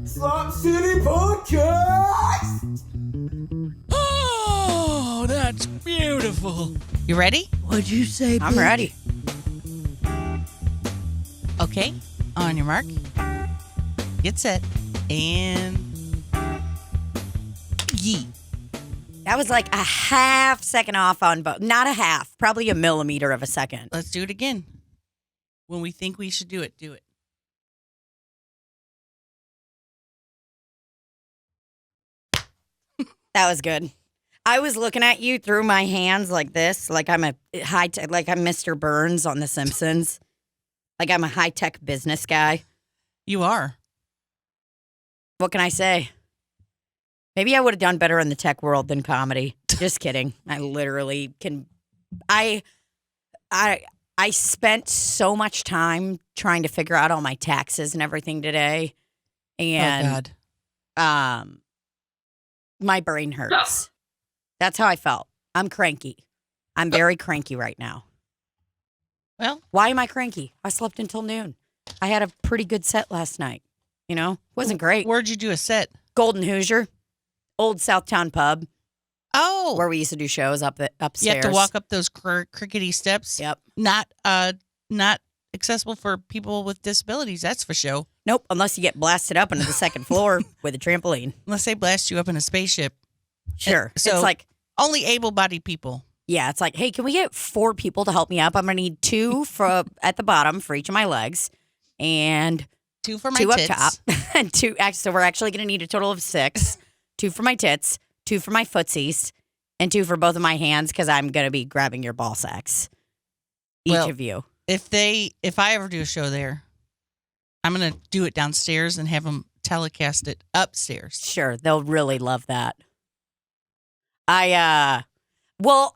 Slop City Podcast! Oh, that's beautiful. You ready? What'd you say, I'm ready. Okay, on your mark. Get set. And yeet. That was like a half second off on both. Not a half, probably a millimeter of a second. Let's do it again. When we think we should do it, do it. That was good. I was looking at you through my hands like this, like I'm like I'm Mr. Burns on The Simpsons. Like I'm a high-tech business guy. You are. What can I say? Maybe I would have done better in the tech world than comedy. Just kidding. I literally can. I spent so much time trying to figure out all my taxes and everything today, and my brain hurts. That's how I felt. I'm cranky. I'm very cranky right now. Well, why am I cranky? I slept until noon. I had a pretty good set last night. You know, wasn't great. Where'd you do a set? Golden Hoosier, old Southtown pub. Oh, where we used to do shows upstairs. You have to walk up those crickety steps. Yep. Not accessible for people with disabilities. That's for sure. Nope, unless you get blasted up into the second floor with a trampoline. Unless they blast you up in a spaceship. Sure. So it's like only able-bodied people. Yeah, it's like, hey, can we get 4 people to help me up? I'm going to need 2 at the bottom for each of my legs, and 2 for my 2 tits. up top, and 2. So we're actually going to need a total of 6. 2 for my tits, 2 for my footsies, and 2 for both of my hands because I'm going to be grabbing your ball sacks. Each of you. If I ever do a show there, I'm going to do it downstairs and have them telecast it upstairs. Sure, they'll really love that. I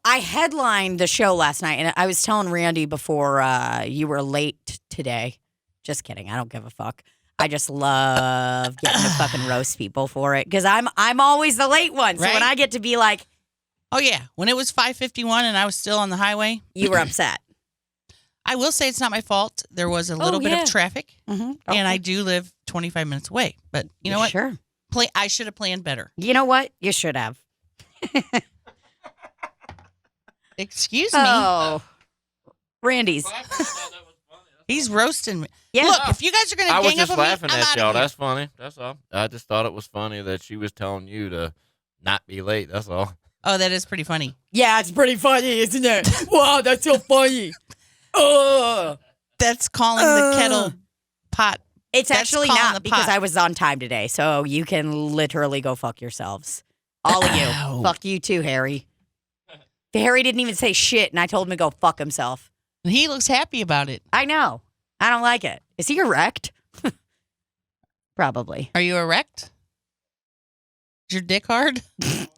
headlined the show last night, and I was telling Randy before you were late today. Just kidding. I don't give a fuck. I just love getting to fucking roast people for it because I'm always the late one. So when I get to be like, oh yeah, when it was 5:51 and I was still on the highway, you were upset. I will say it's not my fault. There was a little bit of traffic, and I do live 25 minutes away. But you know what? Sure. I should have planned better. You know what? You should have. Excuse me. Oh, Randy's. He's roasting me. Yeah. Look, if you guys are going to gang up on me, I was just laughing at y'all. here. That's funny. That's all. I just thought it was funny that she was telling you to not be late. That's all. Oh, that is pretty funny. Yeah, it's pretty funny, isn't it? Wow, that's so funny. That's calling the kettle pot. It's actually not because pot. I was on time today, so you can literally go fuck yourselves. All of you. Fuck you too, Harry. Harry didn't even say shit, and I told him to go fuck himself. And he looks happy about it. I know. I don't like it. Is he erect? Probably. Are you erect? Is your dick hard? He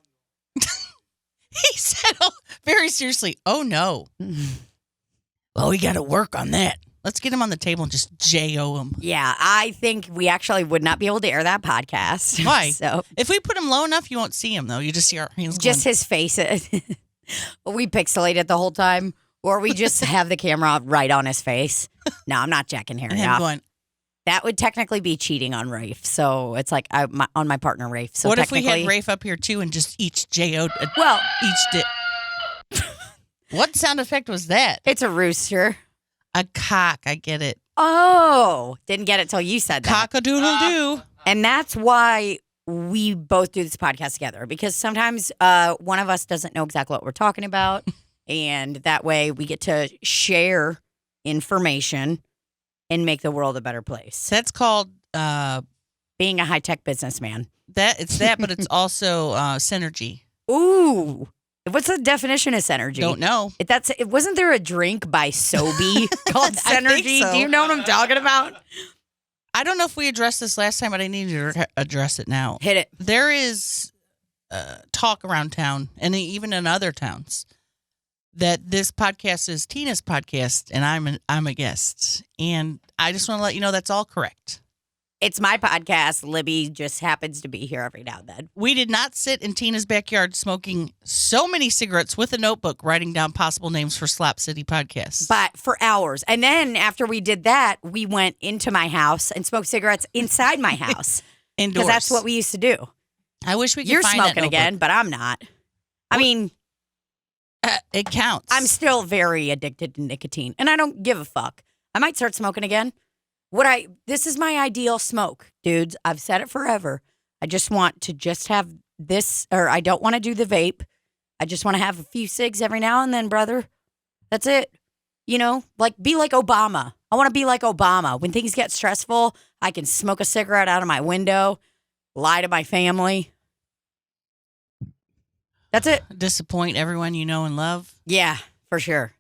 said, very seriously, oh no. Well, we got to work on that. Let's get him on the table and just J-O him. Yeah, I think we actually would not be able to air that podcast. Why? So if we put him low enough, you won't see him, though. You just see our hands just his face. We pixelate it the whole time, or we just have the camera right on his face. No, I'm not jacking Harry off. Going, that would technically be cheating on Rafe. So it's like on my partner, Rafe. So what if we had Rafe up here, too, and just each J-O'd each dick? What sound effect was that? It's a rooster. A cock. I get it. Oh, didn't get it till you said that. Cock-a-doodle-doo. And that's why we both do this podcast together, because sometimes one of us doesn't know exactly what we're talking about. And that way we get to share information and make the world a better place. That's called being a high-tech businessman. It's that, but it's also synergy. Ooh. What's the definition of synergy? Don't know. Wasn't there a drink by Sobe called Synergy? So. Do you know what I'm talking about? I don't know if we addressed this last time, but I need to address it now. Hit it. There is talk around town, and even in other towns, that this podcast is Tina's podcast, and I'm a guest. And I just want to let you know that's all correct. It's my podcast. Libbie just happens to be here every now and then. We did not sit in Tina's backyard smoking so many cigarettes with a notebook, writing down possible names for Slop City podcasts. But for hours. And then after we did that, we went into my house and smoked cigarettes inside my house. Indoors. Because that's what we used to do. I wish we could You're find that smoking notebook. again, but I'm not. I mean, It counts. I'm still very addicted to nicotine, and I don't give a fuck. I might start smoking again. This is my ideal smoke, dudes. I've said it forever. I just want to just have this, or I don't want to do the vape. I just want to have a few cigs every now and then, brother. That's it. You know, like be like Obama. I want to be like Obama. When things get stressful, I can smoke a cigarette out of my window, lie to my family. That's it. Disappoint everyone you know and love. Yeah, for sure.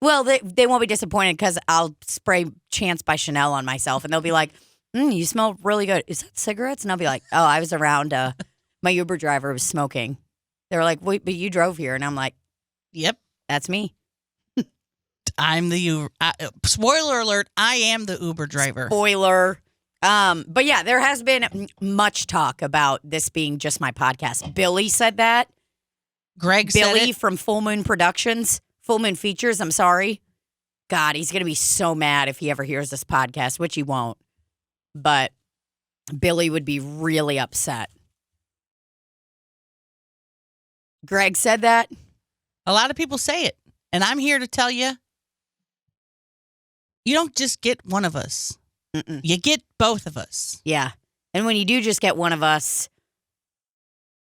Well, they won't be disappointed because I'll spray Chance by Chanel on myself, and they'll be like, you smell really good. Is that cigarettes? And I'll be like, oh, I was around, my Uber driver was smoking. They were like, wait, but you drove here. And I'm like, Yep. that's me. I'm the Uber. Spoiler alert, I am the Uber driver. Spoiler. But yeah, there has been much talk about this being just my podcast. Billy said that. Greg said Billy it. from Full Moon Productions, Full Moon Features, I'm sorry. God, he's going to be so mad if he ever hears this podcast, which he won't. But Billy would be really upset. Greg said that. A lot of people say it. And I'm here to tell you, you don't just get one of us. Mm-mm. You get both of us. Yeah. And when you do just get one of us,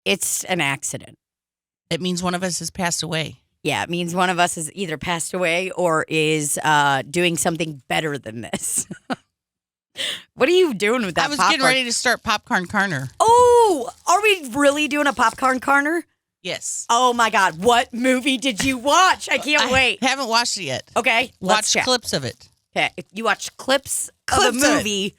it's an accident. It means one of us has passed away. Yeah, it means one of us has either passed away or is doing something better than this. What are you doing with that I was popcorn? getting ready to start Popcorn Corner. Oh, are we really doing a popcorn corner? Yes. Oh my God, what movie did you watch? I can't wait. I haven't watched it yet. Okay, let's Watch check. clips of it. Okay, if you watch clips of Clips a of it. movie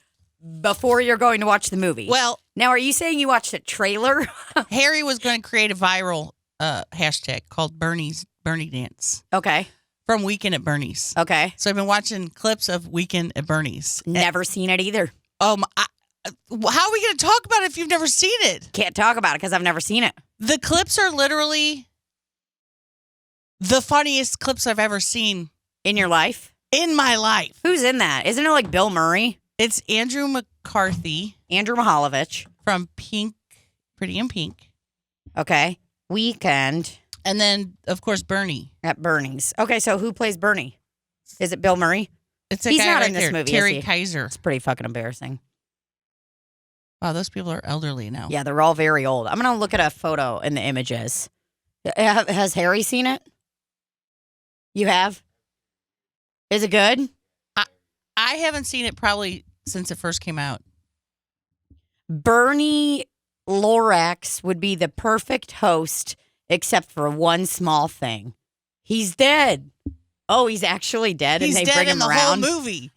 before you're going to watch the movie. Well, Now, are you saying you watched a trailer? Harry was going to create a viral hashtag called Bernie Dance Okay, from Weekend at Bernie's. okay. So I've been watching clips of Weekend at Bernie's. Never seen it either. How are we going to talk about it if you've never seen it? Can't talk about it because I've never seen it. The clips are literally the funniest clips I've ever seen In your life? in my life. Who's in that? Isn't it like Bill Murray? It's Andrew McCarthy Andrew Mahalovich. from Pink, Pretty in Pink. Okay. Weekend And then, of course, Bernie. at Bernie's. Okay, so who plays Bernie? Is it Bill Murray? It's a He's guy not right in this there, movie, is Terry he? Kaiser. It's pretty fucking embarrassing. Wow, those people are elderly now. Yeah, they're all very old. I'm going to look at a photo in the images. Has Harry seen it? You have? Is it good? I haven't seen it probably since it first came out. Bernie Lorax would be the perfect host, except for one small thing. He's dead. Oh, he's actually dead, He's and they dead bring in him the around. whole movie.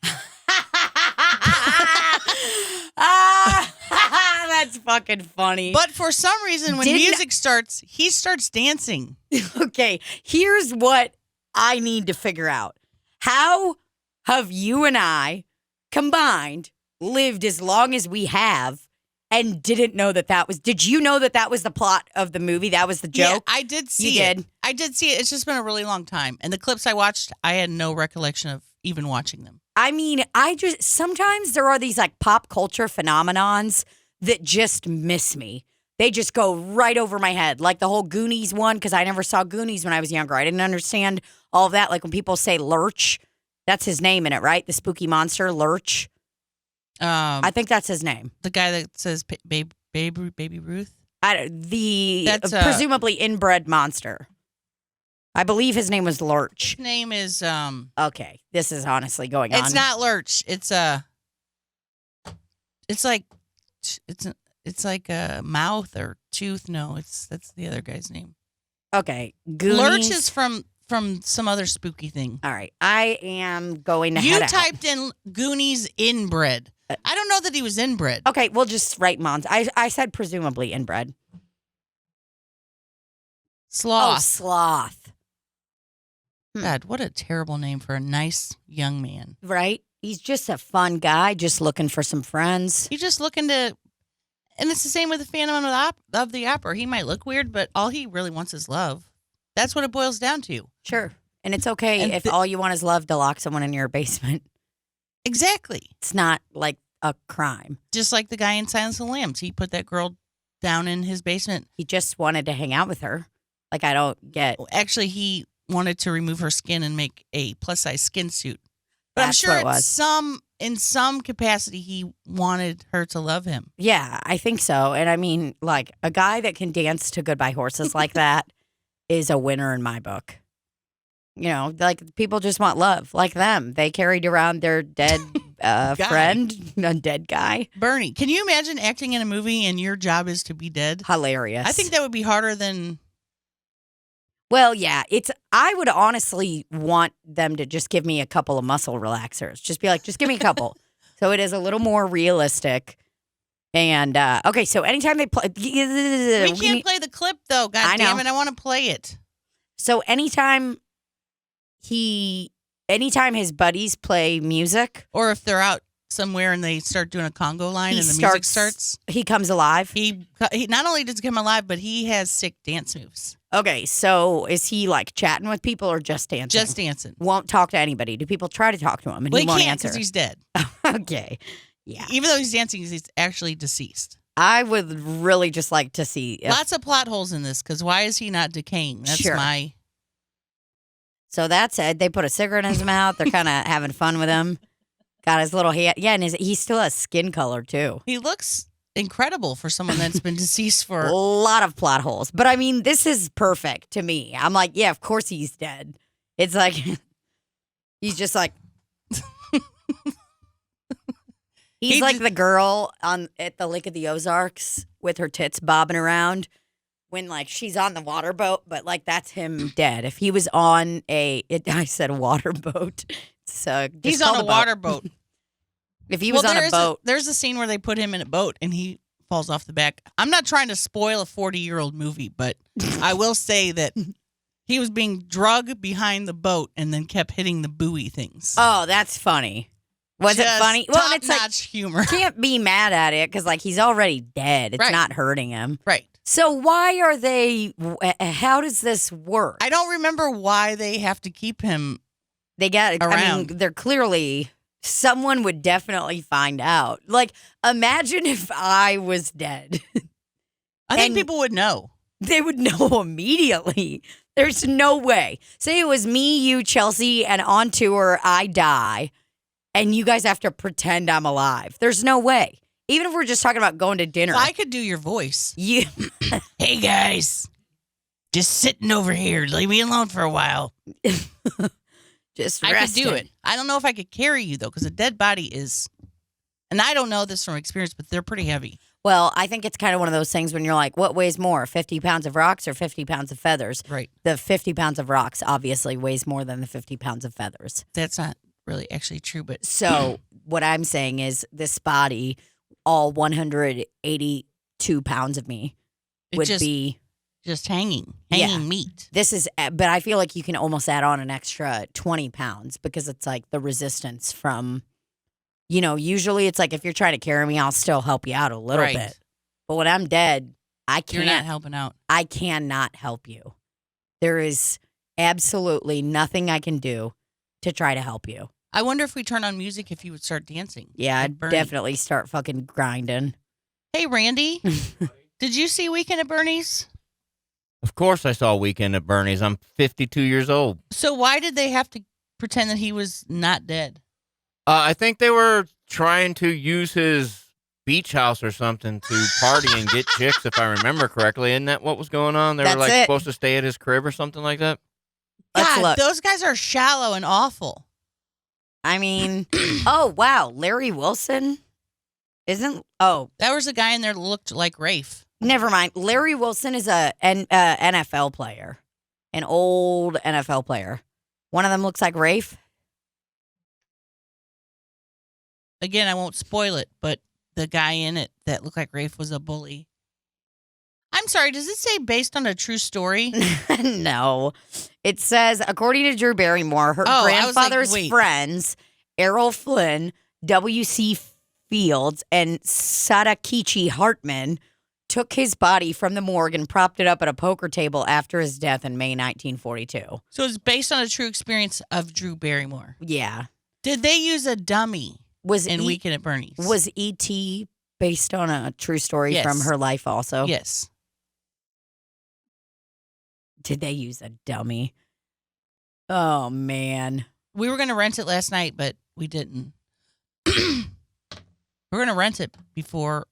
That's fucking funny. But for some reason, when Didn't- music starts, he starts dancing. Okay, here's what I need to figure out. How have you and I combined lived as long as we have and didn't know that was... Did you know that was the plot of the movie? That was the joke? Yeah, I did see You it. did? I did see it. It's just been a really long time. And the clips I watched, I had no recollection of even watching them. I mean, sometimes there are these like pop culture phenomenons that just miss me. They just go right over my head. Like the whole Goonies one, because I never saw Goonies when I was younger. I didn't understand all of that. Like when people say Lurch, that's his name in it, right? The spooky monster, Lurch. I think that's his name. The guy that says Baby Ruth? The That's, presumably inbred monster. I believe his name was Lurch. His name is, Okay, this is honestly going on. it's not Lurch. It's like a mouth or tooth. No, that's the other guy's name. Okay, Goonies. Lurch is from some other spooky thing. All right, I am going to You head out. typed in Goonies inbred. I don't know that he was inbred. Okay, we'll just write monster. I said presumably inbred. Sloth. Oh, sloth. God, what a terrible name for a nice young man. Right? He's just a fun guy, just looking for some friends. He's just looking to, and it's the same with the Phantom of the Opera. He might look weird, but all he really wants is love. That's what it boils down to. Sure. And it's okay And if all you want is love to lock someone in your basement. Exactly. It's not like a crime. Just like the guy in Silence of the Lambs. He put that girl down in his basement. He just wanted to hang out with her. Like, I don't get. Actually, he wanted to remove her skin and make a plus-size skin suit. But I'm That's sure what it was. in some capacity, he wanted her to love him. Yeah, I think so. And I mean, like, a guy that can dance to Goodbye Horses like that is a winner in my book. You know, like, people just want love, like them. They carried around their dead friend, a dead guy. Bernie, can you imagine acting in a movie and your job is to be dead? Hilarious. I think that would be harder than... Well, yeah, I would honestly want them to just give me a couple of muscle relaxers. Just be like, just give me a couple. So it is a little more realistic. And, okay, so anytime they play... We can't play the clip, though. God damn it, I want to play it. So anytime his buddies play music... Or if they're out somewhere and they start doing a Congo line and the music starts... He comes alive? He not only does he come alive, but he has sick dance moves. Okay, so is he like chatting with people or just dancing? Just dancing. Won't talk to anybody. Do people try to talk to him and Well, he won't can't answer? because he's dead. Okay, yeah. Even though he's dancing, he's actually deceased. I would really just like to see... Lots of plot holes in this because why is he not decaying? That's Sure. my... So that said, they put a cigarette in his mouth. They're kind of having fun with him. Got his little hand. Yeah, and he still has skin color, too. He looks incredible for someone that's been deceased for... A lot of plot holes. But, I mean, this is perfect to me. I'm like, yeah, of course he's dead. It's like, he's just like... He's like the girl at the Lake of the Ozarks with her tits bobbing around when, like, she's on the water boat, but, like, that's him dead. If he was on I said water boat. So he's on a water boat. If he was on a boat. There's a scene where they put him in a boat and he falls off the back. I'm not trying to spoil a 40-year-old movie, but I will say that he was being drugged behind the boat and then kept hitting the buoy things. Oh, that's funny. Was it funny? Well, it's like humor. Can't be mad at it because, like, he's already dead. It's Right. not hurting him. Right. So why are they? How does this work? I don't remember why they have to keep him. They got. I around. mean, they're clearly. Someone would definitely find out. Like, imagine if I was dead. I think And- people would know. They would know immediately. There's no way. Say it was me, you, Chelsea, and on tour, I die, and you guys have to pretend I'm alive. There's no way. Even if we're just talking about going to dinner. Well, I could do your voice. You, Hey, guys. Just sitting over here. Leave me alone for a while. just I could do resting. it. I don't know if I could carry you, though, because a dead body is... And I don't know this from experience, but they're pretty heavy. Well, I think it's kind of one of those things when you're like, what weighs more, 50 pounds of rocks or 50 pounds of feathers? Right. The 50 pounds of rocks obviously weighs more than the 50 pounds of feathers. That's not really actually true, but... So what I'm saying is this body, all 182 pounds of me, would just, be... Just hanging Yeah. meat. This is, but I feel like you can almost add on an extra 20 pounds because it's like the resistance from, you know, usually it's like if you're trying to carry me, I'll still help you out a little Right. bit. But when I'm dead, You're not helping out. I cannot help you. There is absolutely nothing I can do to try to help you. I wonder if we turn on music if you would start dancing. Yeah, like I'd Bernie. definitely start fucking grinding. Hey, Randy. Did you see Weekend at Bernie's? Of course I saw Weekend at Bernie's. I'm 52 years old. So why did they have to pretend that he was not dead? I think they were trying to use his beach house or something to party and get chicks, if I remember correctly. Isn't that what was going on? They were That's like it. supposed to stay at his crib or something like that. Let's God, look. those guys are shallow and awful. I mean, oh, wow. Larry Wilson isn't, oh, That was a guy in there that looked like Rafe. never mind. Larry Wilson is an NFL player, an old NFL player. One of them looks like Rafe. Again, I won't spoil it, but the guy in it that looked like Rafe was a bully. I'm sorry, does it say based on a true story? No. It says, according to Drew Barrymore, her Oh, I was like, grandfather's wait. friends, Errol Flynn, W.C. Fields, and Sadakichi Hartman, took his body from the morgue and propped it up at a poker table after his death in May 1942. So it's based on a true experience of Drew Barrymore. Yeah. Did they use a dummy? and Weekend at Bernie's. Was E.T. based on a true story Yes. from her life also? Yes. Did they use a dummy? Oh, man. We were going to rent it last night, but we didn't. We're going to rent it before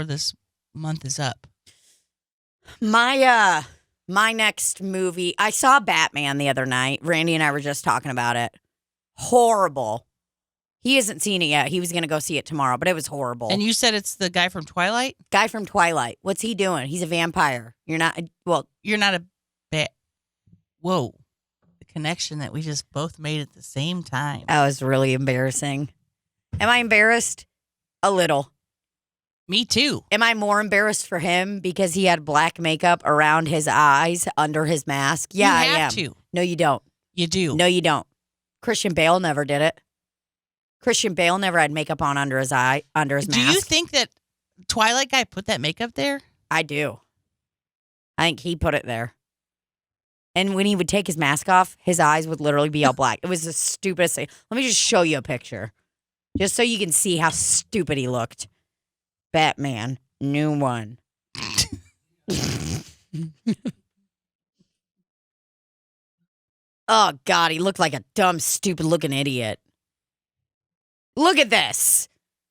this month is up. My next movie, I saw Batman the other night. Randy and I were just talking about it. Horrible. He hasn't seen it yet. He was going to go see it tomorrow, but it was horrible. And you said it's the guy from Twilight? Guy from Twilight. What's he doing? He's a vampire. You're not a bat. Whoa. The connection that we just both made at the same time. that was really embarrassing. Am I embarrassed? A little. Me too. Am I more embarrassed for him because he had black makeup around his eyes under his mask? Yeah, I you am. have to. No, you don't. You do. No, you don't. Christian Bale never did it. Christian Bale never had makeup on under his mask. Do you think that Twilight guy put that makeup there? I do. I think he put it there. And when he would take his mask off, his eyes would literally be all black. It was the stupidest thing. Let me just show you a picture. Just so you can see how stupid he looked. Batman, new one. Oh, God, he looked like a dumb, stupid-looking idiot. Look at this.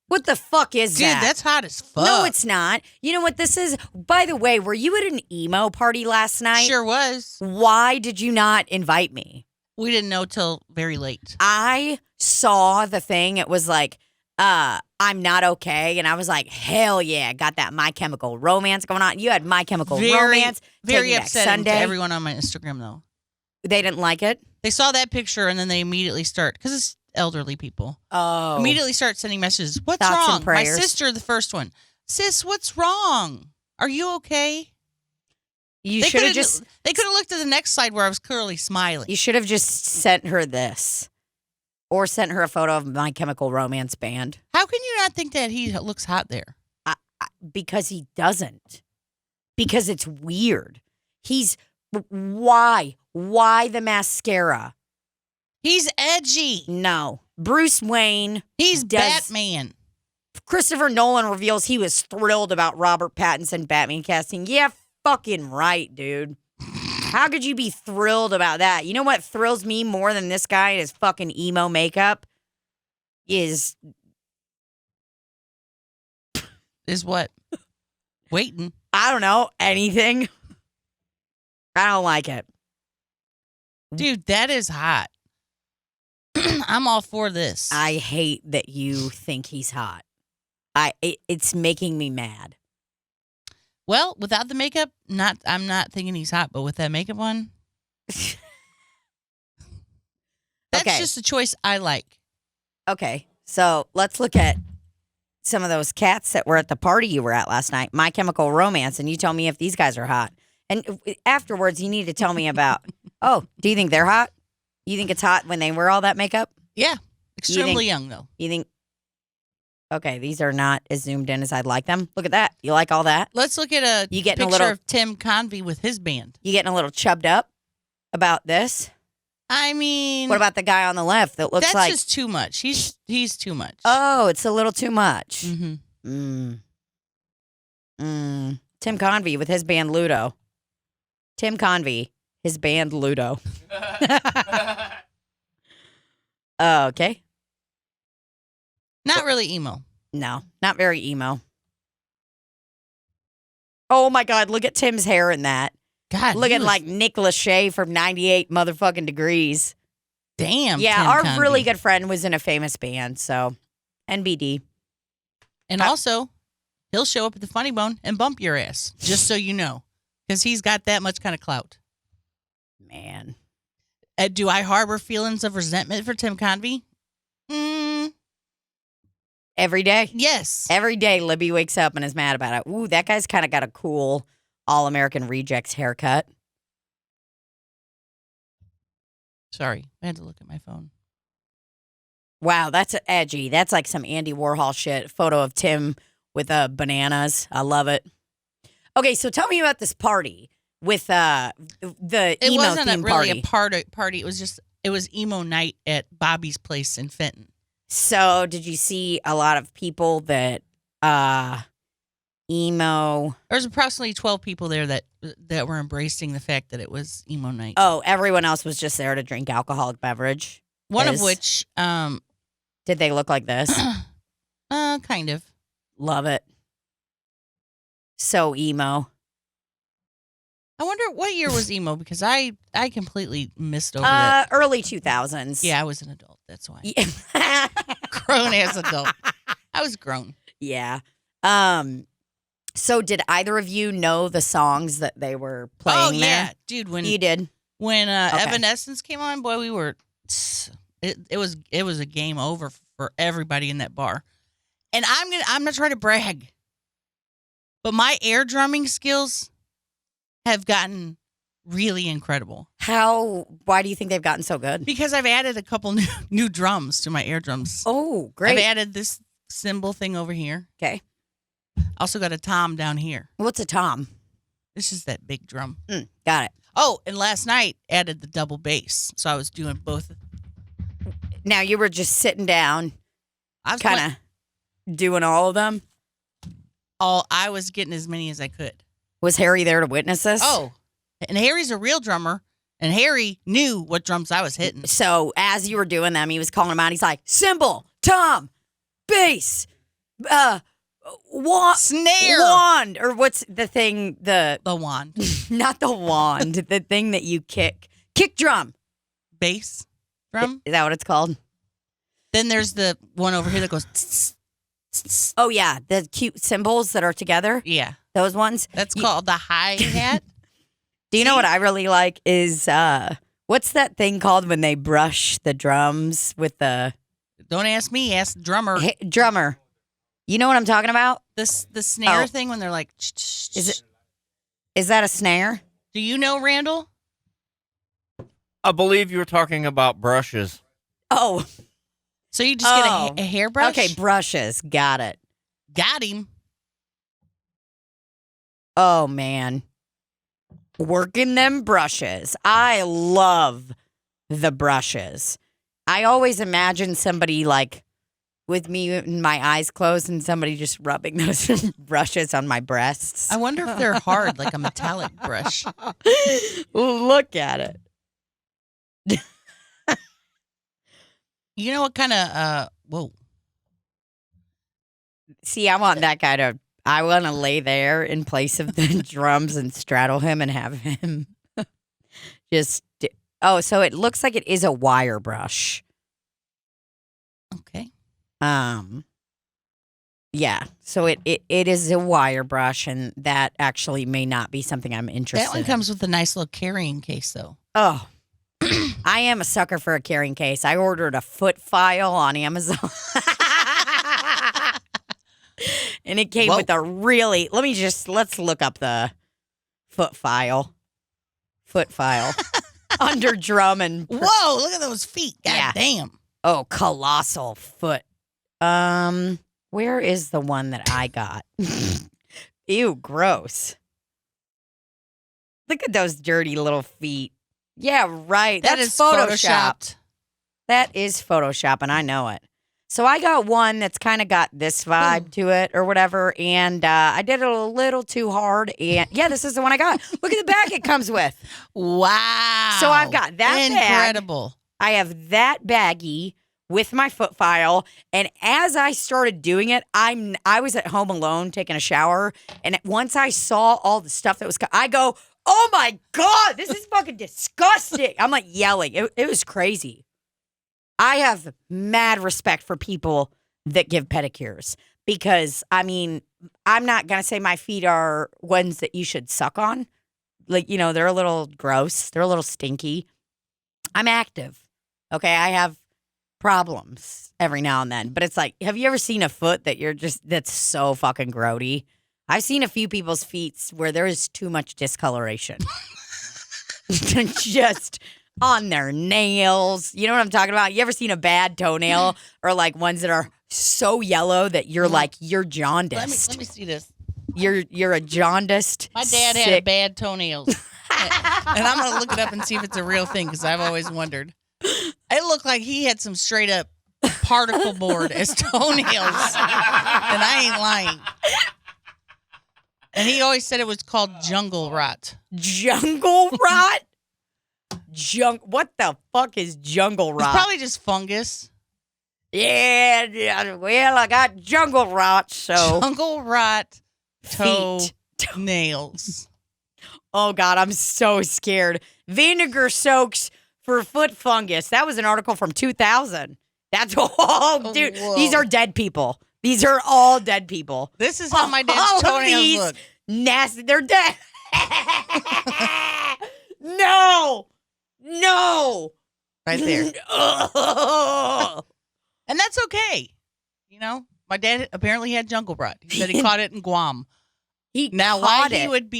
What the fuck is Dude, that? that's hot as fuck. No, it's not. You know what this is? By the way, were you at an emo party last night? Sure was. Why did you not invite me? We didn't know till very late. I saw the thing. It was like, I'm not okay. And I was like, hell yeah, got that My Chemical Romance going on. You had My Chemical Romance. Very Taking Back upsetting Sunday. to everyone on my Instagram, though. They didn't like it? They saw that picture and then they immediately start, because it's elderly people, Oh. immediately start sending messages. What's Thoughts and wrong? My prayers. sister, the first one. Sis, what's wrong? Are you okay? You They should have coulda- just They could have looked at the next slide where I was clearly smiling. you should have just sent her this. Or sent her a photo of My Chemical Romance band. How can you not think that he looks hot there? Because he doesn't. Because it's weird. Why? Why the mascara? He's edgy. No. Bruce Wayne. He's does- Batman. Christopher Nolan reveals he was thrilled about Robert Pattinson Batman casting. Yeah, fucking right, dude. How could you be thrilled about that? You know what thrills me more than this guy and his fucking emo makeup? Is What? Waiting. I don't know, anything. I don't like it. Dude, that is hot. I'm all for this. I hate that you think he's hot. It's making me mad. Well, without the makeup, I'm not thinking he's hot, but with that makeup on, that's Okay. just a choice I like. Okay, so let's look at some of those cats that were at the party you were at last night, My Chemical Romance, and you tell me if these guys are hot. And afterwards, you need to tell me about, do you think they're hot? You think it's hot when they wear all that makeup? Yeah, extremely young though. You think, okay, these are not as zoomed in as I'd like them. Look at that. You like all that? Let's look at a You getting a picture little- of Tim Convey with his band. You getting a little chubbed up about this? I mean, What about the guy on the left that looks that's like, just too much. He's too much. oh, it's a little too much. Mm-hmm. Tim Convey with his band Ludo. Tim Convey, his band Ludo. Okay. Not really emo. No, not very emo. Oh my God, look at Tim's hair in that. God, he Looking was- like Nick Lachey from 98 motherfucking Degrees. damn. Yeah, Tim our Convey. really good friend was in a famous band, so NBD. And also, he'll show up at the Funny Bone and bump your ass, just so you know, because he's got that much kind of clout. Man. Do I harbor feelings of resentment for Tim Convey? Every day. Yes. Every day, Libbie wakes up and is mad about it. Ooh, that guy's kind of got a cool All-American Rejects haircut. Sorry, I had to look at my phone. Wow, that's edgy. That's like some Andy Warhol shit. Photo of Tim with bananas. I love it. Okay, so tell me about this party with the It emo wasn't theme really party. a party. It was emo night at Bobby's place in Fenton. So, did you see a lot of people that emo? There was approximately 12 people there that were embracing the fact that it was emo night. Oh, everyone else was just there to drink alcoholic beverage. One of which, did they look like this? kind of. Love it. So emo. I wonder what year was emo because I completely missed over that. Early 2000s. Yeah, I was an adult. That's why. Yeah. Grown as adult. I was grown. Yeah. So did either of you know the songs that they were playing Oh there? yeah, dude. When You did. when Okay. Evanescence came on, boy, we were. It was a game over for everybody in that bar. And I'm not trying to brag, but my air drumming skills have gotten really incredible Why do you think they've gotten so good? because I've added a couple new drums to my air drums. Oh, great. I've added this cymbal thing over here. Okay. Also got a tom down here. What's a tom? This is that big drum. Got it. Oh, and last night added the double bass, so I was doing both. Now you were just sitting down, I was kind of doing all of them. I was getting as many as I could. Was Harry there to witness this? Oh, and Harry's a real drummer, and Harry knew what drums I was hitting. So as you were doing them, he was calling them out. He's like, cymbal, tom, bass, Snare. wand, or what's the thing? The wand. Not the wand, the thing that you kick drum. Bass drum. Is that what it's called? Then there's the one over here that goes. Tss, tss, tss. Oh yeah, the cute cymbals that are together. Yeah, Those ones. that's called the hi-hat. Do you know what I really like is what's that thing called when they brush the drums with the Don't ask me, ask the drummer. drummer? You know what I'm talking about? The snare Oh. thing when they're like. Is that a snare? Do you know, Randall? I believe you were talking about brushes. Oh, So you just Oh. get a hairbrush? okay, brushes. Got it. Got him. Oh man. Working them brushes. I love the brushes. I always imagine somebody like with me and my eyes closed and somebody just rubbing those brushes on my breasts. I wonder if they're hard, like a metallic brush. Look at it. You know what kind of, whoa. See, I want that kind of. I want to lay there in place of the drums and straddle him and have him just. Oh, so it looks like it is a wire brush. Okay. Yeah. So it is a wire brush, and that actually may not be something I'm interested That one in. comes with a nice little carrying case, though. Oh, I am a sucker for a carrying case. I ordered a foot file on Amazon. And it came Whoa. with a really, let's look up the foot file. Under drum and, Whoa, look at those feet. God Yeah. damn. oh, colossal foot. Where is the one that I got? Ew, gross. Look at those dirty little feet. Yeah, right. That That's is Photoshop. photoshopped. That is Photoshop, and I know it. So I got one that's kind of got this vibe to it or whatever, and I did it a little too hard. And yeah, this is the one I got. Look at the bag it comes with. Wow. So I've got that bag. Incredible. I have that baggie with my foot file, and as I started doing it, I was at home alone taking a shower, and once I saw all the stuff that was, I go, oh my God, this is fucking disgusting. I'm like yelling. It was crazy. I have mad respect for people that give pedicures because, I mean, I'm not going to say my feet are ones that you should suck on. Like, you know, they're a little gross. They're a little stinky. I'm active. Okay. I have problems every now and then. But it's like, have you ever seen a foot that's so fucking grody? I've seen a few people's feet where there is too much discoloration. Just on their nails. You know what I'm talking about? You ever seen a bad toenail or like ones that are so yellow that you're like, you're jaundiced. Let me see this. You're a jaundiced. My dad had sick- bad toenails. And I'm going to look it up and see if it's a real thing because I've always wondered. It looked like he had some straight up particle board as toenails. And I ain't lying. And he always said it was called jungle rot. Jungle rot? What the fuck is jungle rot? It's probably just fungus. Yeah, well, I got jungle rot, so. Jungle rot Feet. toenails. Oh, God, I'm so scared. Vinegar soaks for foot fungus. That was an article from 2000. That's all, dude. Whoa. These are dead people. These are all dead people. This is how my All dad's of toenails these look. Nasty. They're dead. No. Right there. Ugh. And that's okay. You know, my dad apparently had jungle rot. He said he caught it in Guam. Now, why he would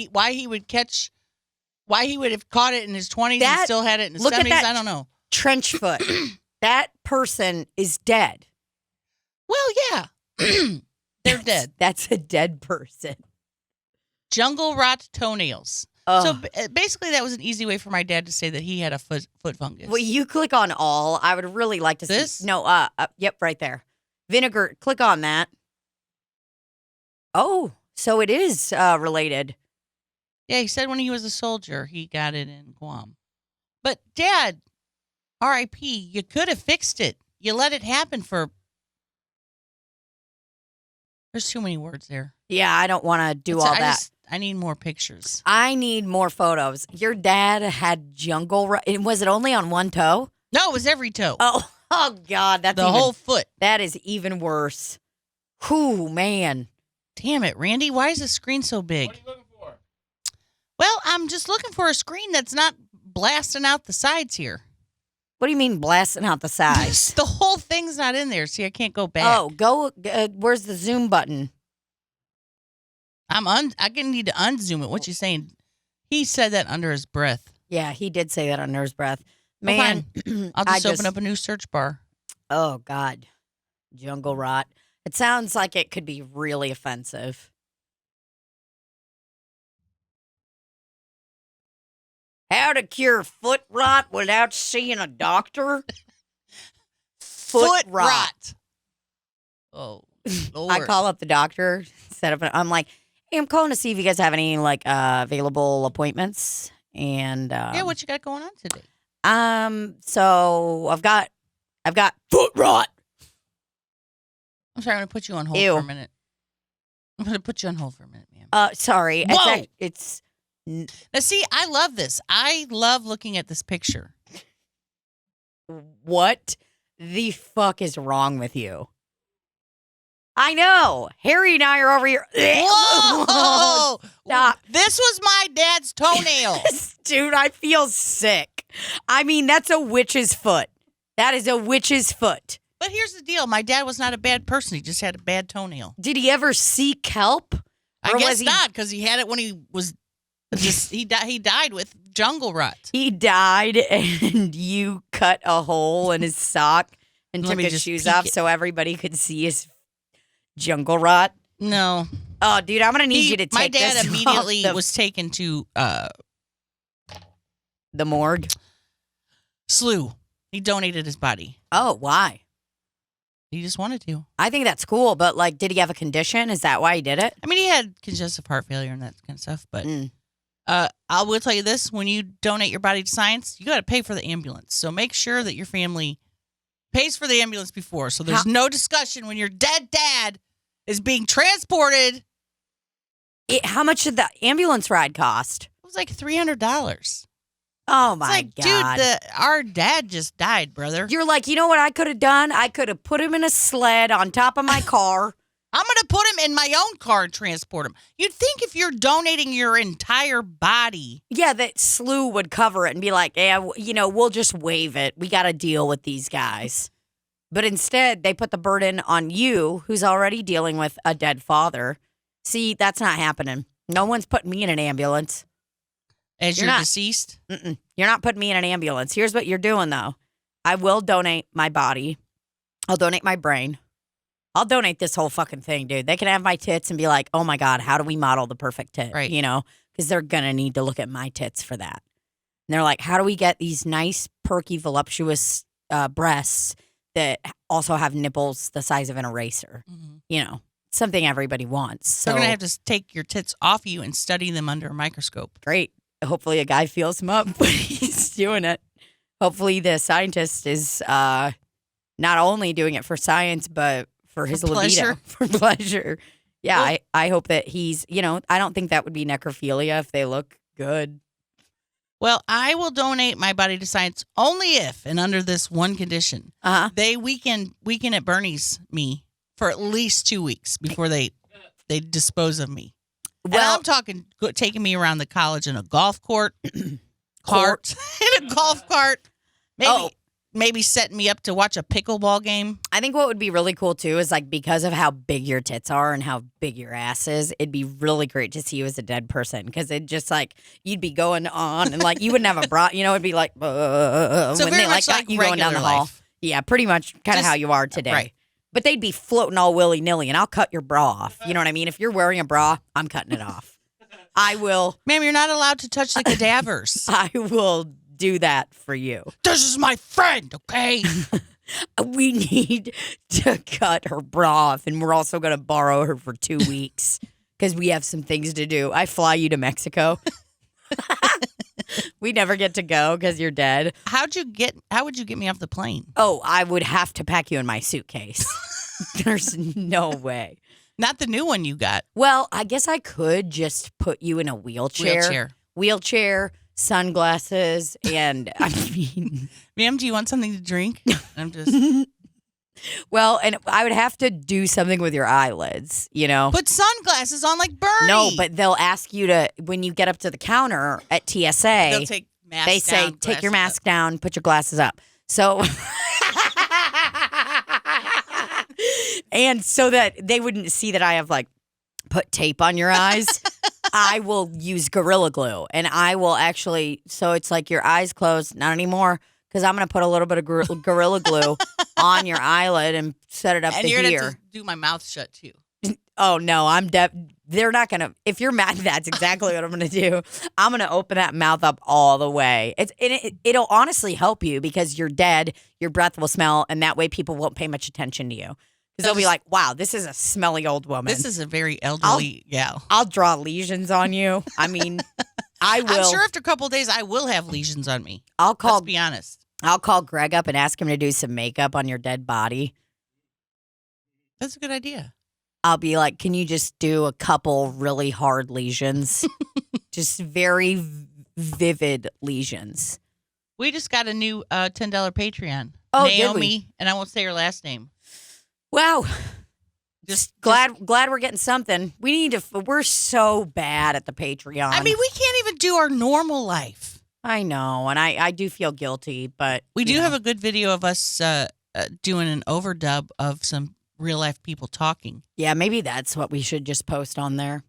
have caught it in his 20s and still had it in his 70s, I don't know. Trench foot. That person is dead. Well, yeah. They're dead. That's a dead person. Jungle rot toenails. Ugh. So basically, that was an easy way for my dad to say that he had a foot fungus. Well, you click on all. I would really like to This? see. No, yep, right there. Vinegar, click on that. Oh, so it is related. Yeah, he said when he was a soldier, he got it in Guam. But Dad, R.I.P., you could have fixed it. You let it happen for... There's too many words there. Yeah, I don't want to do all that. I need more pictures. I need more photos. Your dad had jungle rot. Was it only on one toe? No, it was every toe. Oh God, that's the whole foot. That is even worse. Whew, man. Damn it, Randy. Why is the screen so big? What are you looking for? Well, I'm just looking for a screen that's not blasting out the sides here. What do you mean blasting out the sides? The whole thing's not in there. See, I can't go back. Oh, go. Where's the zoom button? I need to unzoom it. What you saying? He said that under his breath. Yeah, he did say that under his breath. Well, Man, fine. I'll just open up a new search bar. Oh God, jungle rot. It sounds like it could be really offensive. How to cure foot rot without seeing a doctor? Foot rot. Oh, Lord. I call up the doctor. I'm like, hey, I'm calling to see if you guys have any available appointments. And yeah, what you got going on today? So I've got foot rot. I'm sorry, I'm gonna put you on hold Ew. for a minute. I'm gonna put you on hold for a minute, ma'am. Sorry. Whoa! It's Now, see, I love this. I love looking at this picture. what the fuck is wrong with you? I know. Harry and I are over here. Whoa! Stop. This was my dad's toenail. Dude, I feel sick. I mean, that's a witch's foot. That is a witch's foot. But here's the deal. My dad was not a bad person. He just had a bad toenail. Did he ever seek help? I Or guess was he- not, because he had it when he was just he died with jungle rot. He died and you cut a hole in his sock and Let took me his just shoes peek off it. so everybody could see his jungle rot. No. Oh, dude, I'm going to need you to take my dad this immediately off was taken to the morgue. SLU. He donated his body. Oh, why? He just wanted to. I think that's cool, but did he have a condition? Is that why he did it? I mean, he had congestive heart failure and that kind of stuff, but Mm. I will tell you this: when you donate your body to science, you got to pay for the ambulance. So make sure that your family pays for the ambulance before, so there's no discussion when your dead dad is being transported. How much did the ambulance ride cost? It was like $300. Oh, It's my like, God. dude, our dad just died, brother. You're like, you know what I could have done? I could have put him in a sled on top of my car. I'm going to put him in my own car and transport him. You'd think if you're donating your entire body. Yeah, that SLU would cover it and be like, yeah, we'll just waive it. We got to deal with these guys. But instead, they put the burden on you, who's already dealing with a dead father. See, that's not happening. No one's putting me in an ambulance. As You're you're not. deceased? Mm-mm. You're not putting me in an ambulance. Here's what you're doing, though. I will donate my body. I'll donate my brain. I'll donate this whole fucking thing, dude. They can have my tits and be like, oh, my God, how do we model the perfect tit? Right. Because they're going to need to look at my tits for that. And they're like, how do we get these nice, perky, voluptuous breasts that also have nipples the size of an eraser. You know, something everybody wants. So They're going to have to take your tits off you and study them under a microscope. great. Hopefully a guy feels him up when he's doing it. Hopefully the scientist is not only doing it for science, but for his libido. pleasure. For pleasure. Yeah, Well- I hope that he's, you know, I don't think that would be necrophilia if they look good. Well, I will donate my body to science only if and under this one condition. Uh-huh. They weekend at Bernie's me for at least 2 weeks before they dispose of me. Well, I'm talking taking me around the college in a golf cart, in a golf cart. Maybe setting me up to watch a pickleball game. I think what would be really cool too is like because of how big your tits are and how big your ass is, it'd be really great to see you as a dead person because it just like you'd be going on and like you wouldn't have a bra. You know, it'd be like So when very they much got you going down the regular hall. life. Yeah, pretty much kind of Just- how you are today. right. But they'd be floating all willy nilly, and I'll cut your bra off. You know what I mean? If you're wearing a bra, I'm cutting it off. I will. Ma'am, you're not allowed to touch the cadavers. I will do that for you. This is my friend, okay? We need to cut her bra off, and we're also going to borrow her for 2 weeks because we have some things to do. I fly you to Mexico. We never get to go because you're dead. How would you get me off the plane? Oh, I would have to pack you in my suitcase. There's no way. Not the new one you got. Well, I guess I could just put you in a wheelchair, sunglasses, and I mean, Ma'am, do you want something to drink? I'm just well, and I would have to do something with your eyelids, you know? put sunglasses on like Bernie. No, but they'll ask you to, when you get up to the counter at TSA, they'll take masks they say, down, take your glasses mask down, put your glasses up. So, and so that they wouldn't see that I have like put tape on your eyes, I will use Gorilla Glue. And I will actually, so it's like your eyes closed, not anymore, because I'm going to put a little bit of Gorilla Glue on your eyelid and set it up and to you're here. gonna have to do my mouth shut too. Oh, no, they're not going to, if you're mad, that's exactly what I'm going to do. I'm going to open that mouth up all the way. It'll honestly help you because you're dead, your breath will smell, and that way people won't pay much attention to you. Because they'll be like, wow, this is a smelly old woman. This is a very elderly gal. I'll draw lesions on you. I mean, I will. I'm sure after a couple of days I will have lesions on me. I'll call Let's be honest. Greg up and ask him to do some makeup on your dead body. That's a good idea. I'll be like, can you just do a couple really hard lesions? Just very vivid lesions. We just got a new $10 Patreon. Oh, did Naomi, we? and I won't say her last name. Wow. Just Glad we're getting something. We're so bad at the Patreon. I mean, we can't even do our normal life. I know, and I do feel guilty, but We do have a good video of us doing an overdub of some real life people talking. Yeah, maybe that's what we should just post on there.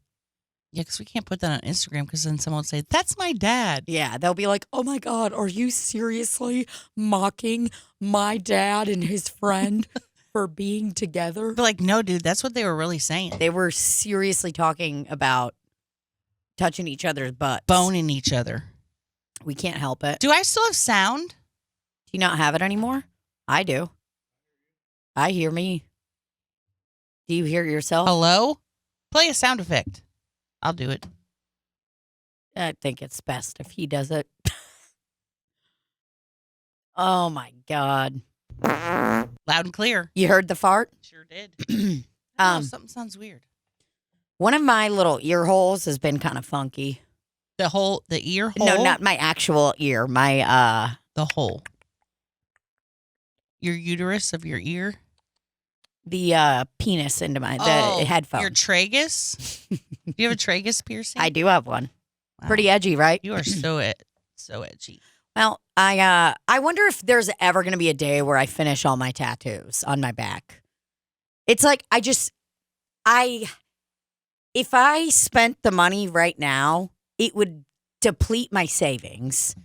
Yeah, because we can't put that on Instagram because then someone will say, that's my dad. Yeah, they'll be like, "Oh my God, are you seriously mocking my dad and his friend for being together?" But like, no, dude, that's what they were really saying. They were seriously talking about touching each other's butts. Boning each other. We can't help it. Do I still have sound? Do you not have it anymore? I do. I hear me. Do you hear yourself? Hello? Play a sound effect. I'll do it. I think it's best if he does it. Oh my God. Loud and clear. You heard the fart? Sure did. Something sounds weird. One of my little ear holes has been kind of funky. The ear hole? No, not my actual ear. My the hole. Your uterus of your ear? the penis into my headphone. Your tragus? Do you have a tragus piercing? I do have one. Wow. Pretty edgy, right? You are so edgy. Well, I wonder if there's ever going to be a day where I finish all my tattoos on my back. It's like if I spent the money right now, it would deplete my savings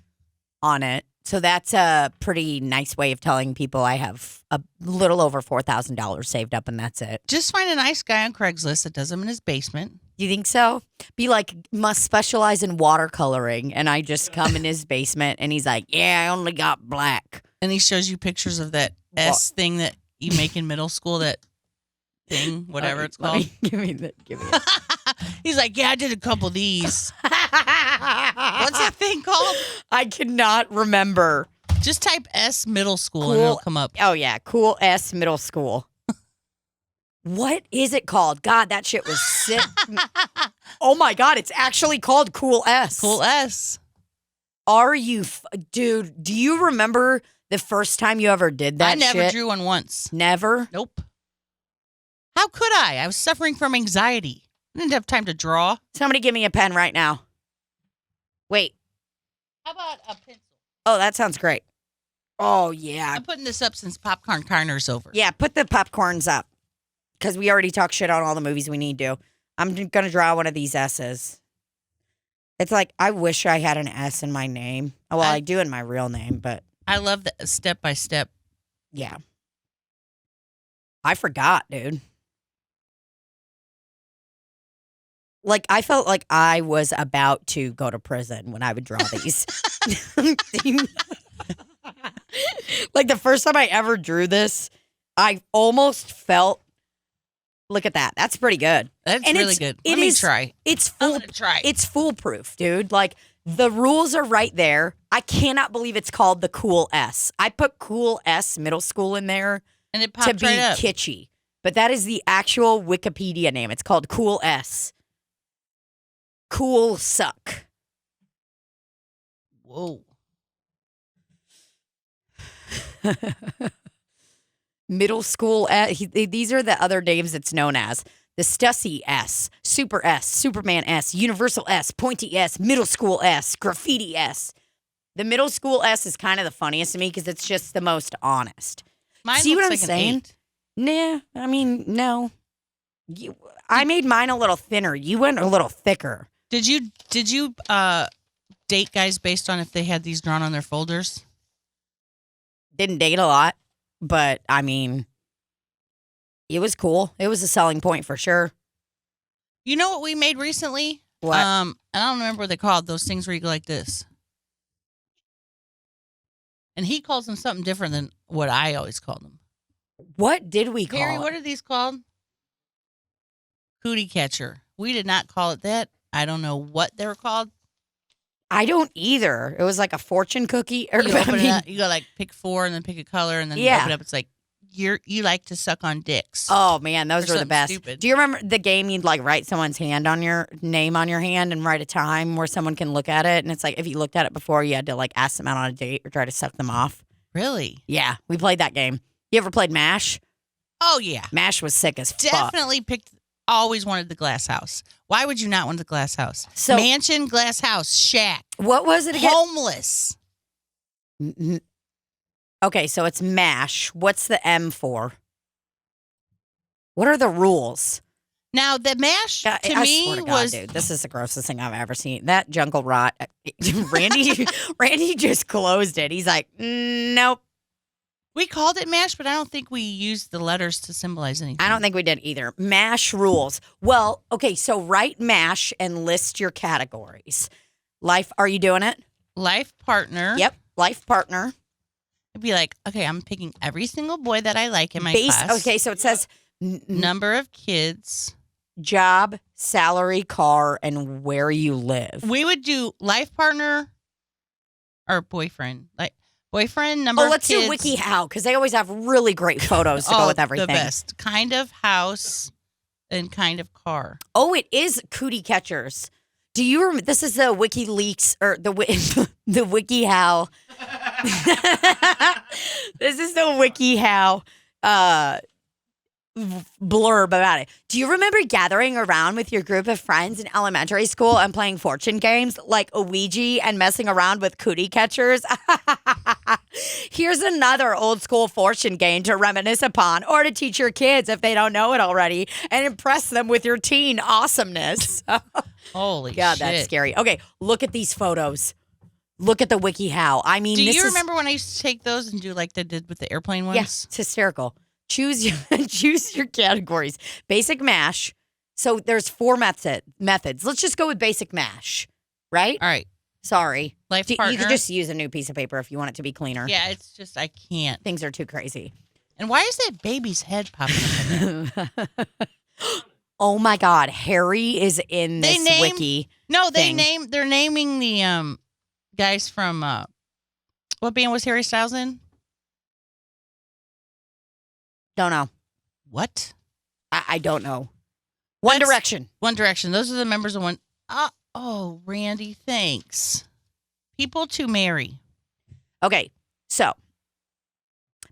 on it. So that's a pretty nice way of telling people I have a little over $4,000 saved up, and that's it. Just find a nice guy on Craigslist that does them in his basement. You think so? Be like, must specialize in watercoloring, and I just come in his basement, and he's like, yeah, I only got black. And he shows you pictures of that S thing that you make in middle school, that thing, whatever it's called. Give me it. He's like, yeah, I did a couple of these. What's that thing called? I cannot remember. Just type S middle school and it'll come up. Oh, yeah. Cool S middle school. What is it called? God, that shit was sick. Oh, my God. It's actually called Cool S. Cool S. Are you... Dude, do you remember the first time you ever did that shit? I never drew one once. Never? Nope. How could I? I was suffering from anxiety. I didn't have time to draw. Somebody give me a pen right now. Wait. How about a pencil? Oh, that sounds great. Oh, yeah. I'm putting this up since Popcorn Carner's over. Yeah, put the popcorns up. Because we already talked shit on all the movies we need to. I'm going to draw one of these S's. It's like, I wish I had an S in my name. Well, I do in my real name, but... I love the step by step. Yeah. I forgot, dude. Like, I felt like I was about to go to prison when I would draw these. Like, the first time I ever drew this, I almost felt... Look at that. That's pretty good. That's And really good. Let me try. I'm going to try. It's foolproof, dude. Like, the rules are right there. I cannot believe it's called the Cool S. I put Cool S middle school in there And it to popped be right up. kitschy. But that is the actual Wikipedia name. It's called Cool S. Cool suck. Whoa. Middle school S. These are the other names it's known as. The Stussy S, Super S, Superman S, Universal S, Pointy S, Middle School S, Graffiti S. The middle school S is kind of the funniest to me because it's just the most honest. Mine See looks what I'm like an saying? 8. Nah, I mean, no. I made mine a little thinner. You went a little thicker. Did you date guys based on if they had these drawn on their folders? Didn't date a lot, but I mean, it was cool. It was a selling point for sure. You know what we made recently? What? I don't remember what they called those things where you go like this. And he calls them something different than what I always called them. What did we call Harry, it? what are these called? Cootie catcher. We did not call it that. I don't know what they were called. I don't either. It was like a fortune cookie. Or, You open it up, you go like pick 4 and then pick a color and then you Yeah. open it up. It's like you like to suck on dicks. Oh man, those Or were the something best. stupid. Do you remember the game you'd like write someone's hand on your name on your hand and write a time where someone can look at it? And it's like if you looked at it before, you had to like ask them out on a date or try to suck them off. Really? Yeah, we played that game. You ever played MASH? Oh yeah. MASH was sick as fuck. Definitely picked. Always wanted the glass house. Why would you not want the glass house? So- Mansion, glass house, shack, What was it again? homeless. Okay, so it's MASH. What's the M for? What are the rules? Now the mash I to me swear to God, was dude, this is the grossest thing I've ever seen. That jungle rot. Randy just closed it. He's like, nope. we called it mash, but I don't think we used the letters to symbolize anything. I don't think we did either. MASH rules. Well, okay, so write MASH and list your categories. Life, are you doing it? Life partner. Yep, life partner. It'd be like, okay, I'm picking every single boy that I like in my class. Okay, so it says Number of kids. job, salary, car, and where you live. We would do life partner or boyfriend. Like boyfriend, number Oh, of let's kids. do WikiHow because they always have really great photos to go with everything. The best. Kind of house and kind of car. Oh, it is cootie catchers. Do you remember? This is the WikiLeaks or the the WikiHow. This is the WikiHow blurb about it. Do you remember gathering around with your group of friends in elementary school and playing fortune games like a Ouija and messing around with cootie catchers? Here's another old school fortune game to reminisce upon or to teach your kids if they don't know it already and impress them with your teen awesomeness. Holy God, shit. that's scary. Okay, look at these photos. Look at the WikiHow. I mean, Do this you is... remember when I used to take those and do like they did with the airplane ones? Yes, it's hysterical. Choose your categories. Basic MASH. So there's 4 methods. Let's just go with basic MASH, right? All right. Sorry. Life You partner. could just use a new piece of paper if you want it to be cleaner. Yeah, it's just I can't. Things are too crazy. And why is that baby's head popping up in there? Oh my God, Harry is in this wiki. No, thing. they're naming the guys from what band was Harry Styles in? Don't know. What? I don't know. One That's- Direction. One Direction. Those are the members of One. Oh, Randy, thanks. People to marry. Okay, so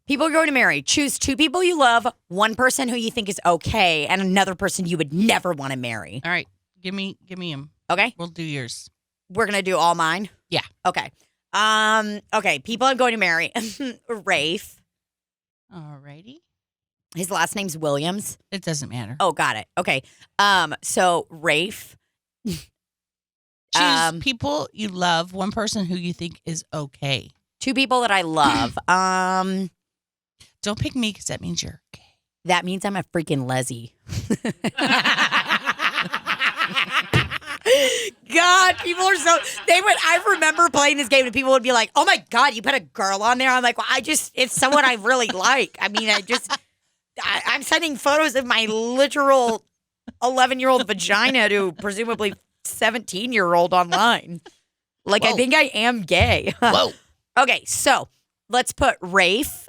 people are going to marry. Choose 2 people you love, 1 person who you think is okay, and another person you would never want to marry. All right, give me him. Okay, We'll do yours. we're gonna do all mine. Yeah. Okay. Okay. People I'm going to marry. Rafe. Alrighty. His last name's Williams. It doesn't matter. Oh, got it. Okay. So Rafe. Choose people you love, 1 person who you think is okay. 2 people that I love. Don't pick me because that means you're gay. That means I'm a freaking leslie. God, people are so I remember playing this game and people would be like, "Oh my God, you put a girl on there." I'm like, "Well, it's someone I really like." I mean, I'm sending photos of my literal 11-year-old vagina to presumably 17-year-old online. Like, Whoa. I think I am gay. Whoa. Okay, so let's put Rafe.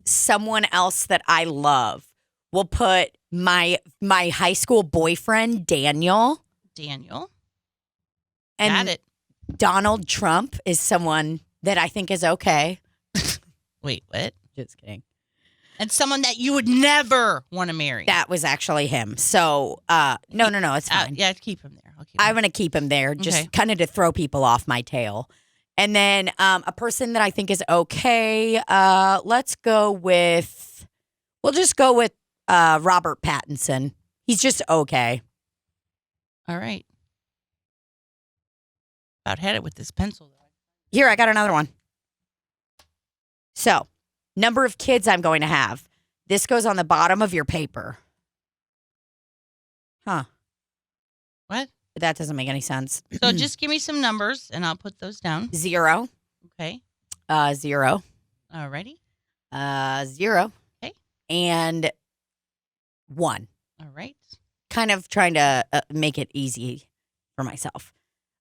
Someone else that I love. We'll put my high school boyfriend, Daniel. Daniel. And Got it. Donald Trump is someone that I think is okay. Wait, what? Just kidding. And someone that you would never want to marry. That was actually him. So, no, it's fine. Yeah, keep him there. I'll keep him. I'm going to keep him there just Okay. kind of to throw people off my tail. And then a person that I think is okay, we'll just go with Robert Pattinson. He's just okay. All right. About had it with this pencil. Here, I got another one. So, number of kids I'm going to have. This goes on the bottom of your paper. Huh. What? That doesn't make any sense. So just give me some numbers and I'll put those down. 0, Okay. 0, Alrighty. 0, Okay. and 1. All right. Kind of trying to make it easy for myself.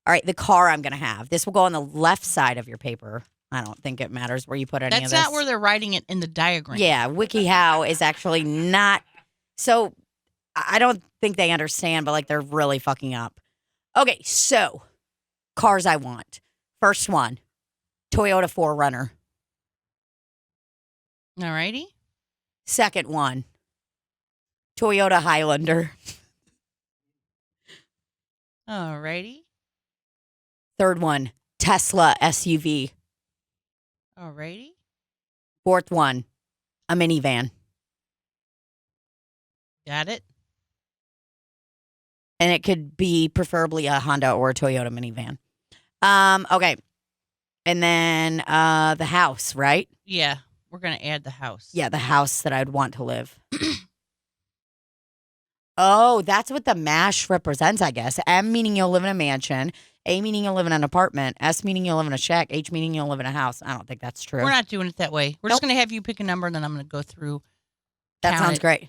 All right, the car I'm going to have. This will go on the left side of your paper. I don't think it matters where you put any of That's this. not where they're writing it in the diagram. Yeah, WikiHow is actually not. So I don't think they understand, but like they're really fucking up. Okay, so cars I want. First one, Toyota 4Runner. Alrighty. Second one, Toyota Highlander. Alrighty. Third one, Tesla SUV. Alrighty. Fourth one, a minivan. Got it. And it could be preferably a Honda or a Toyota minivan. Okay. And then the house, right? Yeah. We're going to add the house. Yeah, the house that I'd want to live. Oh, that's what the MASH represents, I guess. M meaning you'll live in a mansion. A meaning you'll live in an apartment. S meaning you'll live in a shack. H meaning you'll live in a house. I don't think that's true. We're not doing it that way. We're just going to have you pick a number and then I'm going to go through. That count sounds it. great.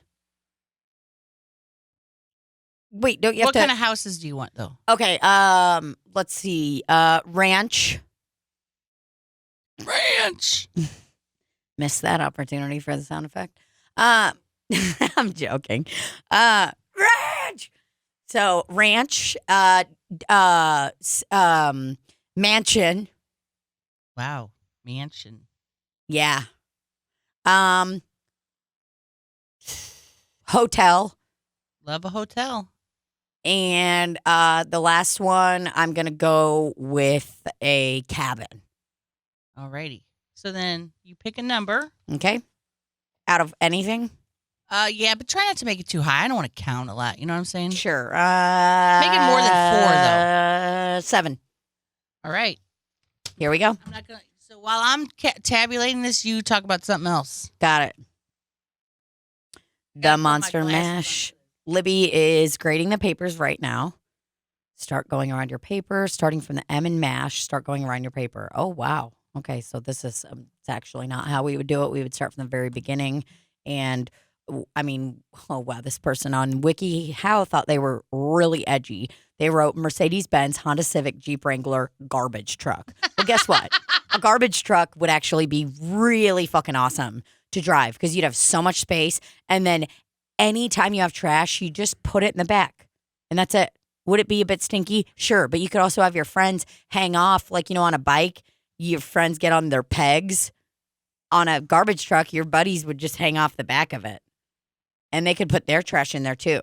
Wait, don't you have What to? kind of houses do you want, though? Okay, let's see. Ranch. Ranch. Missed that opportunity for the sound effect. I'm joking. Ranch. So ranch, mansion. Wow. Mansion. Yeah. Hotel. Love a hotel. And the last one, I'm gonna go with a cabin. Alrighty. So then you pick a number. Okay. Out of anything? Yeah, but try not to make it too high. I don't want to count a lot. You know what I'm saying? Sure. Make it more than 4, though. 7. All right. Here we go. I'm not gonna. So while I'm tabulating this, you talk about something else. Got it. Gotta The put my Monster glasses Mash. Libbie is grading the papers right now. Start going around your paper, starting from the M and mash, start going around your paper. Oh, wow. Okay, so this is it's actually not how we would do it. We would start from the very beginning. And I mean, oh, wow, this person on WikiHow thought they were really edgy. They wrote Mercedes-Benz, Honda Civic, Jeep Wrangler, garbage truck. Well, guess what? A garbage truck would actually be really fucking awesome to drive because you'd have so much space. And then anytime you have trash, you just put it in the back. And that's it. Would it be a bit stinky? Sure. But you could also have your friends hang off, like, on a bike. Your friends get on their pegs. On a garbage truck, your buddies would just hang off the back of it. And they could put their trash in there too.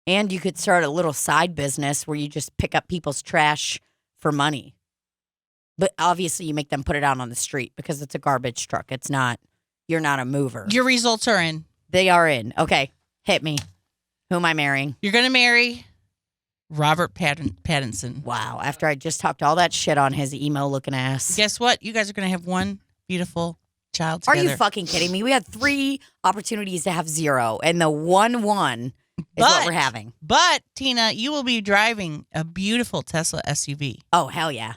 And you could start a little side business where you just pick up people's trash for money. But obviously you make them put it out on the street because it's a garbage truck. It's not, you're not a mover. Your results are in. They are in. Okay, hit me. Who am I marrying? You're going to marry Robert Pattinson. Wow, after I just talked all that shit on his emo-looking ass. Guess what? You guys are going to have one beautiful child together. Are you fucking kidding me? We had 3 opportunities to have 0, and the one is what we're having. But, Tina, you will be driving a beautiful Tesla SUV. Oh, hell yeah.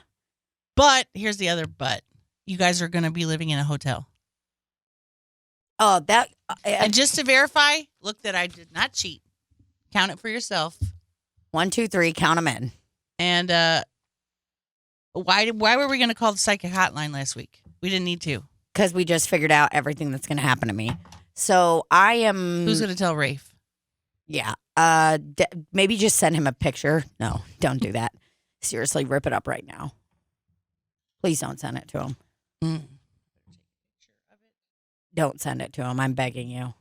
But, here's the other but. You guys are going to be living in a hotel. Oh, that... and just to verify, look that I did not cheat. Count it for yourself. 1, 2, 3, count them in. And why were we going to call the psychic hotline last week? We didn't need to. Because we just figured out everything that's going to happen to me. So I am... Who's going to tell Rafe? Yeah. Maybe just send him a picture. No, don't do that. Seriously, rip it up right now. Please don't send it to him. Mm. Don't send it to him. I'm begging you.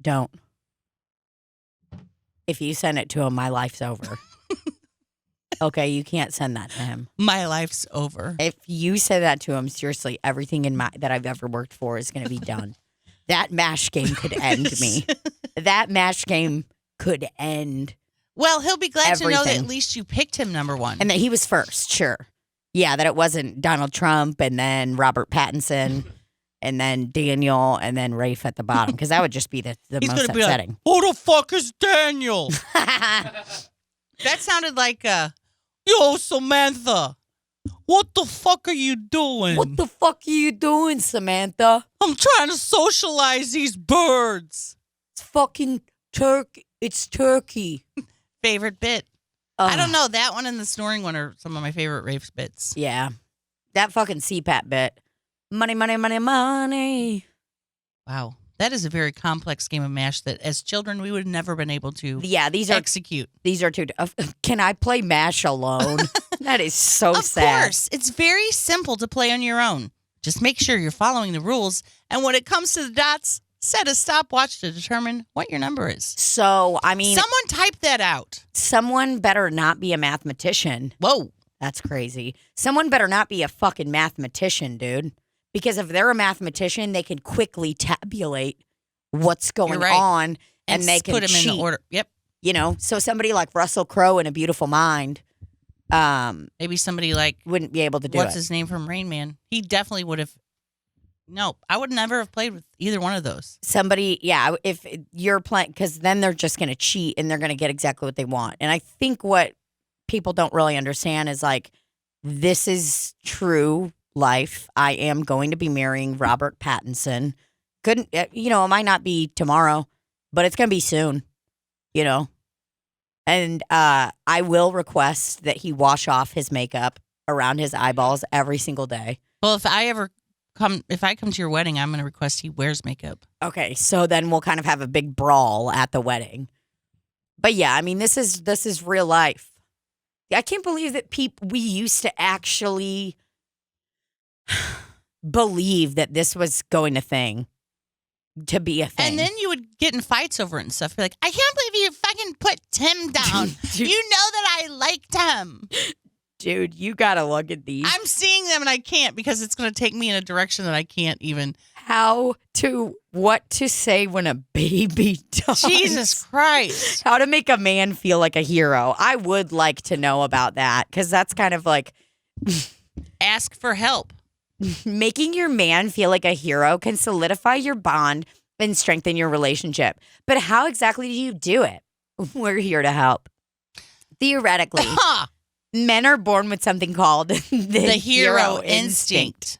Don't. If you send it to him, my life's over. Okay, you can't send that to him. My life's over. If you say that to him, seriously, everything that I've ever worked for is going to be done. That MASH game could end me. That MASH game could end. Well, he'll be glad to know that everything. at least you picked him number 1. And that he was first, sure. Yeah, that it wasn't Donald Trump and then Robert Pattinson and then Daniel and then Rafe at the bottom. Because that would just be the He's most gonna be upsetting. Like, who the fuck is Daniel? That sounded like, yo, Samantha, what the fuck are you doing? What the fuck are you doing, Samantha? I'm trying to socialize these birds. It's fucking turkey. It's turkey. Favorite bit? I don't know. That one and the snoring one are some of my favorite Rafe's bits. Yeah. That fucking CPAP bit. Money, money, money, money. Wow. That is a very complex game of MASH that as children we would have never been able to execute. These are 2. Can I play MASH alone? That is so sad. Of course. It's very simple to play on your own. Just make sure you're following the rules. And when it comes to the dots, set a stopwatch to determine what your number is. So, I mean... Someone type that out. Someone better not be a mathematician. Whoa. That's crazy. Someone better not be a fucking mathematician, dude. Because if they're a mathematician, they can quickly tabulate what's going on and they can put them cheat. in the order. Yep. So somebody like Russell Crowe in A Beautiful Mind... maybe somebody like... wouldn't be able to do it. What's his name from Rain Man? He definitely would have... No, I would never have played with either one of those. Somebody, yeah, if you're playing, because then they're just going to cheat and they're going to get exactly what they want. And I think what people don't really understand is like, this is true life. I am going to be marrying Robert Pattinson. It might not be tomorrow, but it's going to be soon, And I will request that he wash off his makeup around his eyeballs every single day. Well, if I come to your wedding, I'm going to request he wears makeup. Okay, so then we'll kind of have a big brawl at the wedding. But yeah, I mean, this is real life. I can't believe that we used to actually believe that this was going to be a thing. And then you would get in fights over it and stuff. Be like, I can't believe you fucking put Tim down. You know that I liked him. Dude, you got to look at these. I'm seeing them and I can't because it's going to take me in a direction that I can't even. What to say when a baby dies. Jesus Christ. How to make a man feel like a hero. I would like to know about that because that's kind of like. Ask for help. Making your man feel like a hero can solidify your bond and strengthen your relationship. But how exactly do you do it? We're here to help. Theoretically, men are born with something called the hero instinct,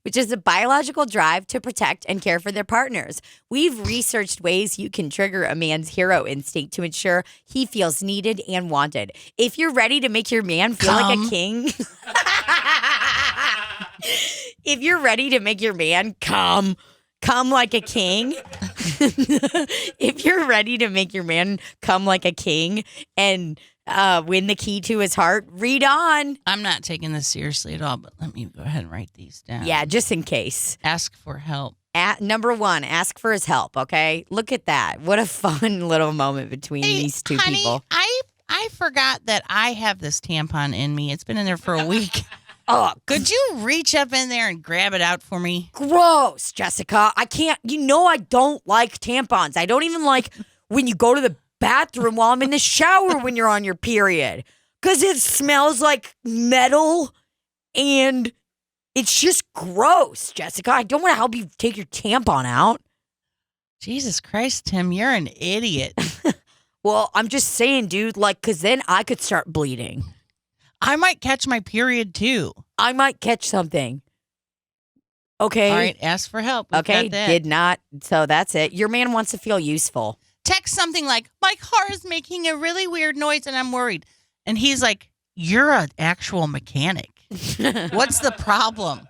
which is a biological drive to protect and care for their partners. We've researched ways you can trigger a man's hero instinct to ensure he feels needed and wanted. If you're ready to make your man feel like a king, if you're ready to make your man come like a king, if you're ready to make your man come like a king and win the key to his heart, read on. I'm not taking this seriously at all, but let me go ahead and write these down. Yeah, just in case. Ask for help. Number 1, ask for his help, okay? Look at that. What a fun little moment between these two honey, people. I forgot that I have this tampon in me. It's been in there for a week. Oh, Could you reach up in there and grab it out for me? gross, Jessica. I can't. You know I don't like tampons. I don't even like when you go to the bathroom while I'm in the shower when you're on your period. Because it smells like metal and it's just gross, Jessica. I don't want to help you take your tampon out. Jesus Christ, Tim, you're an idiot. Well, I'm just saying, dude, like, because then I could start bleeding. I might catch my period too. I might catch something. Okay. All right, ask for help. We've Okay, got that. did not. So that's it. Your man wants to feel useful. Text something like, my car is making a really weird noise and I'm worried. And he's like, you're an actual mechanic. What's the problem?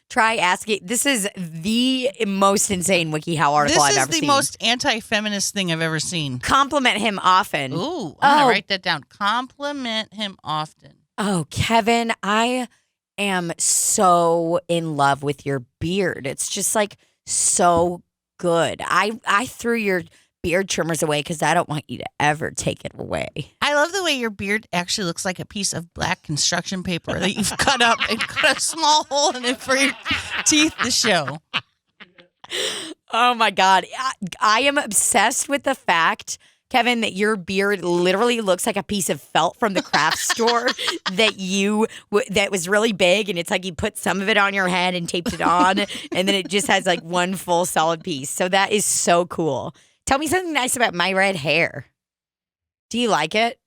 Try asking. This is the most insane WikiHow article I've ever This is the seen. most anti-feminist thing I've ever seen. Compliment him often. Ooh, I'm going to write that down. Compliment him often. Oh, Kevin, I am so in love with your beard. It's just like so good. I threw your beard trimmers away because I don't want you to ever take it away. I love the way your beard actually looks like a piece of black construction paper that you've cut up and cut a small hole in it for your teeth to show. Oh my God. I am obsessed with the fact, Kevin, that your beard literally looks like a piece of felt from the craft store that was really big, and it's like you put some of it on your head and taped it on, and then it just has like one full solid piece. So that is so cool. Tell me something nice about my red hair. Do you like it?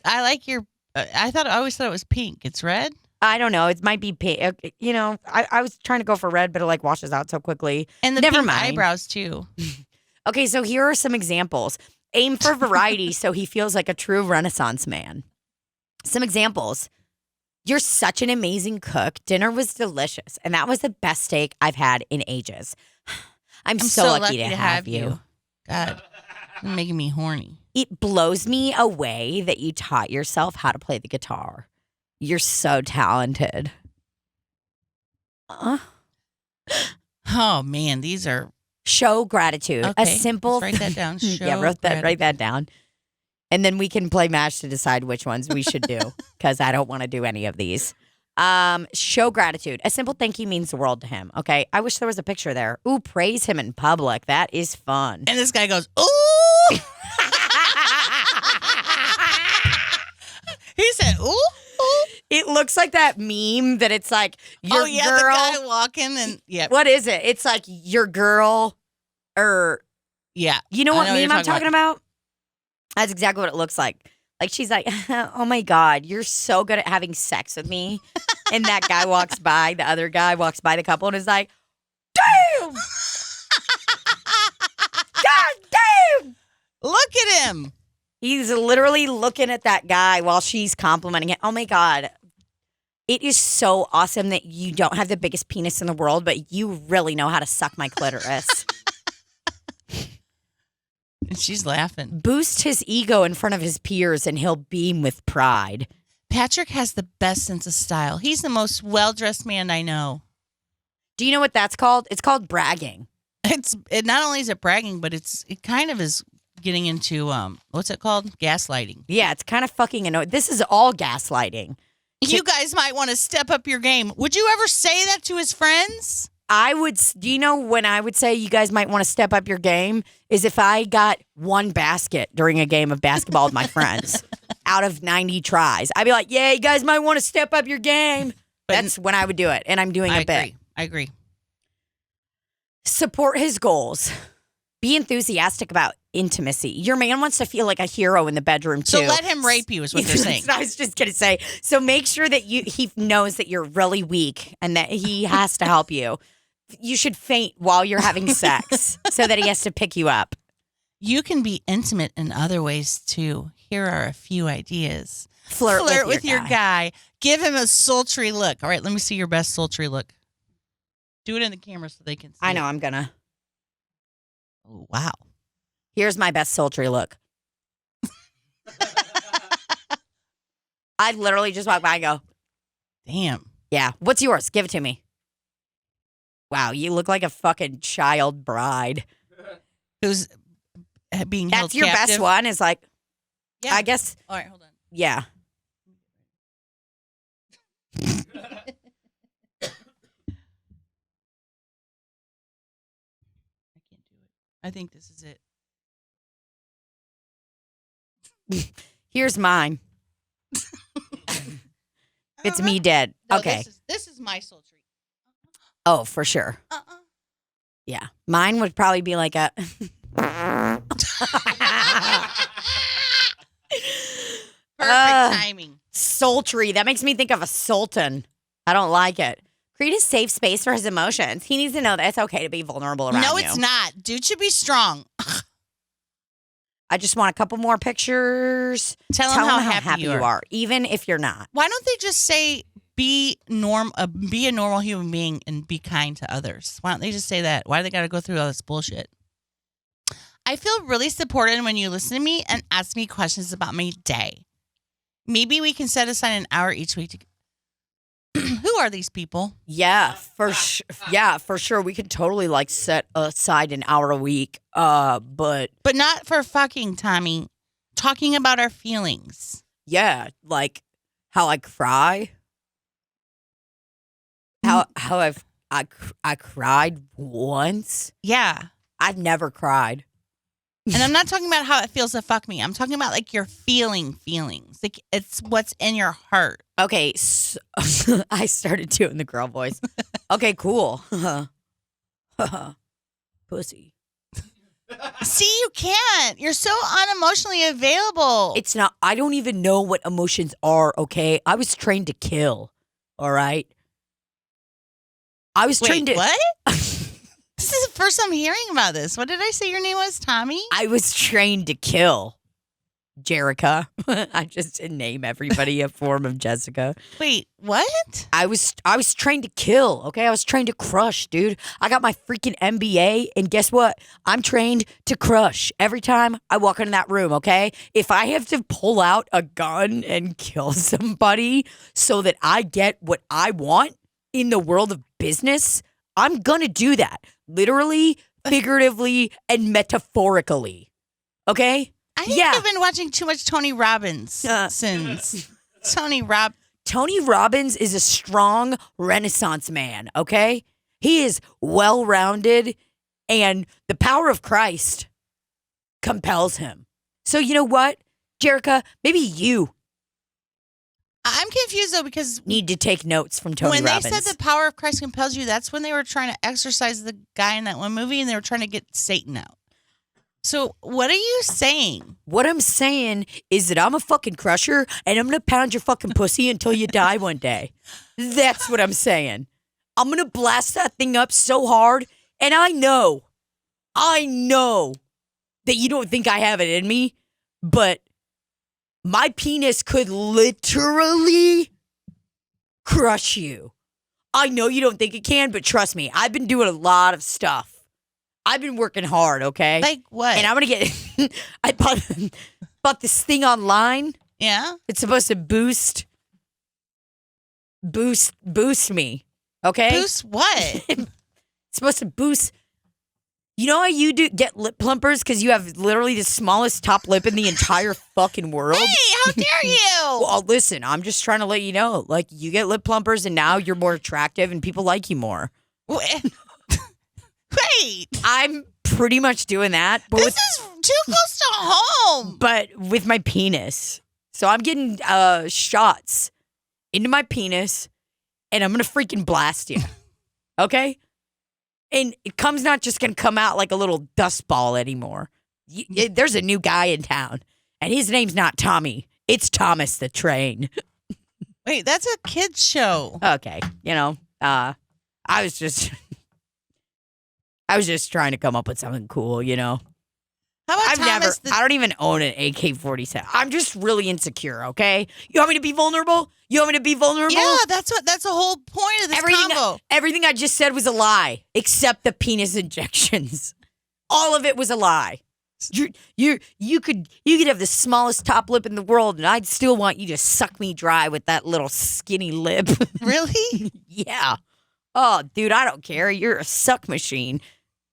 I like your. I always thought it was pink. It's red. I don't know. It might be pink. You know, I was trying to go for red, but it like washes out so quickly. And the Never pink mind. eyebrows too. Okay, so here are some examples. Aim for variety so he feels like a true Renaissance man. Some examples. You're such an amazing cook. Dinner was delicious, and that was the best steak I've had in ages. I'm so lucky to have you. God, you're making me horny. It blows me away that you taught yourself how to play the guitar. You're so talented. Oh man, these are. Show gratitude. Okay, A simple. let's write that down. Yeah, Show write gratitude. that down. And then we can play match to decide which ones we should do because I don't want to do any of these. Show gratitude. A simple thank you means the world to him. Okay. I wish there was a picture there. Ooh, praise him in public. That is fun. And this guy goes, ooh. He said, ooh. Ooh. It looks like that meme that it's like your Oh yeah, girl. the guy walking and yeah, What is it? It's like your girl or yeah. you know I what know what meme you're I'm talking about? That's exactly what it looks like. Like she's like, oh my God, you're so good at having sex with me. And that guy walks by, the other guy walks by the couple and is like, damn! God damn! Look at him. He's literally looking at that guy while she's complimenting him. Oh my God. It is so awesome that you don't have the biggest penis in the world, but you really know how to suck my clitoris. And she's laughing. Boost his ego in front of his peers and he'll beam with pride. Patrick has the best sense of style. He's the most well-dressed man I know. Do you know what that's called? It's called bragging. It not only is it bragging, but it kind of is getting into what's it called? Gaslighting. Yeah, it's kind of fucking annoying. This is all gaslighting. You guys might want to step up your game. Would you ever say that to his friends? I would, do you know when I would say you guys might want to step up your game is if I got one basket during a game of basketball with my friends out of 90 tries. I'd be like, yeah, you guys might want to step up your game. That's when I would do it. And I'm doing a bit. I agree. Support his goals. Be enthusiastic about intimacy. Your man wants to feel like a hero in the bedroom too. So let him rape you is what you're saying. I was just gonna say. So make sure that he knows that you're really weak and that he has to help you. You should faint while you're having sex so that he has to pick you up. You can be intimate in other ways too. Here are a few ideas. Flirt with your guy. Give him a sultry look. All right, let me see your best sultry look. Do it in the camera so they can see. I know, it. I'm gonna. Oh, wow. Here's my best sultry look. I literally just walk by and go, damn. yeah, what's yours? Give it to me. Wow, you look like a fucking child bride. Who's being held That's your captive. best one is like, Yeah. I guess, All right, hold on. yeah. I can't do it. I think this is it. Here's mine. It's me dead. No, Okay. This is my sultry. Oh, for sure. Yeah. Mine would probably be like a. Perfect timing. Sultry. That makes me think of a sultan. I don't like it. Create a safe space for his emotions. He needs to know that it's okay to be vulnerable around you. No, it's not. Dude should be strong. I just want a couple more pictures. Tell him how happy you are, even if you're not. Why don't they just say be a normal human being and be kind to others? Why don't they just say that? Why do they got to go through all this bullshit? I feel really supported when you listen to me and ask me questions about my day. Maybe we can set aside an hour each week to. Who are these people? Yeah, for sure. We could totally like set aside an hour a week. But not for fucking Tommy. Talking about our feelings. yeah, like how I cry. How I cried once. Yeah. I've never cried. And I'm not talking about how it feels to fuck me. I'm talking about like you're feeling feelings. Like it's what's in your heart. Okay, so I started doing the girl voice. Okay, cool. Pussy. See, you can't. You're so unemotionally available. It's not, I don't even know what emotions are, okay? I was trained to kill, all right? I was trained to. What? This is the first I'm hearing about this. What did I say your name was, Tommy? I was trained to kill, Jerica. I just name everybody a form of Jessica. Wait, what? I was trained to kill, okay? I was trained to crush, dude. I got my freaking MBA, and guess what? I'm trained to crush every time I walk into that room, okay? If I have to pull out a gun and kill somebody so that I get what I want in the world of business, I'm gonna do that. Literally, figuratively, and metaphorically. Okay? I think you've been watching too much Tony Robbins since. Tony Robbins is a strong Renaissance man, okay? He is well-rounded, and the power of Christ compels him. So you know what, Jerica? Maybe you I'm confused though because need to take notes from Tony Robbins. When they said the power of Christ compels you, that's when they were trying to exorcise the guy in that one movie and they were trying to get Satan out. So what are you saying? What I'm saying is that I'm a fucking crusher and I'm going to pound your fucking pussy until you die one day. That's what I'm saying. I'm going to blast that thing up so hard, and I know that you don't think I have it in me, but my penis could literally crush you. I know you don't think it can, but trust me, I've been doing a lot of stuff. I've been working hard, okay? Like what? And I'm going to get... I bought this thing online. Yeah? It's supposed to boost me, okay? Boost what? It's supposed to boost... You know how you get lip plumpers because you have literally the smallest top lip in the entire fucking world? Hey, how dare you? Well, listen, I'm just trying to let you know. Like, you get lip plumpers and now you're more attractive and people like you more. Wait. I'm pretty much doing that. But this is too close to home. But with my penis. So I'm getting shots into my penis and I'm going to freaking blast you. Okay? And it comes not just going to come out like a little dust ball anymore. there's a new guy in town, and his name's not Tommy. It's Thomas the Train. Wait, that's a kid's show. Okay, I was just trying to come up with something cool, How about Thomas? I don't even own an AK-47. I'm just really insecure, okay? You want me to be vulnerable? Yeah, that's the whole point of this combo. Everything I just said was a lie, except the penis injections. All of it was a lie. You could have the smallest top lip in the world, and I'd still want you to suck me dry with that little skinny lip. Really? Yeah. Oh, dude, I don't care. You're a suck machine.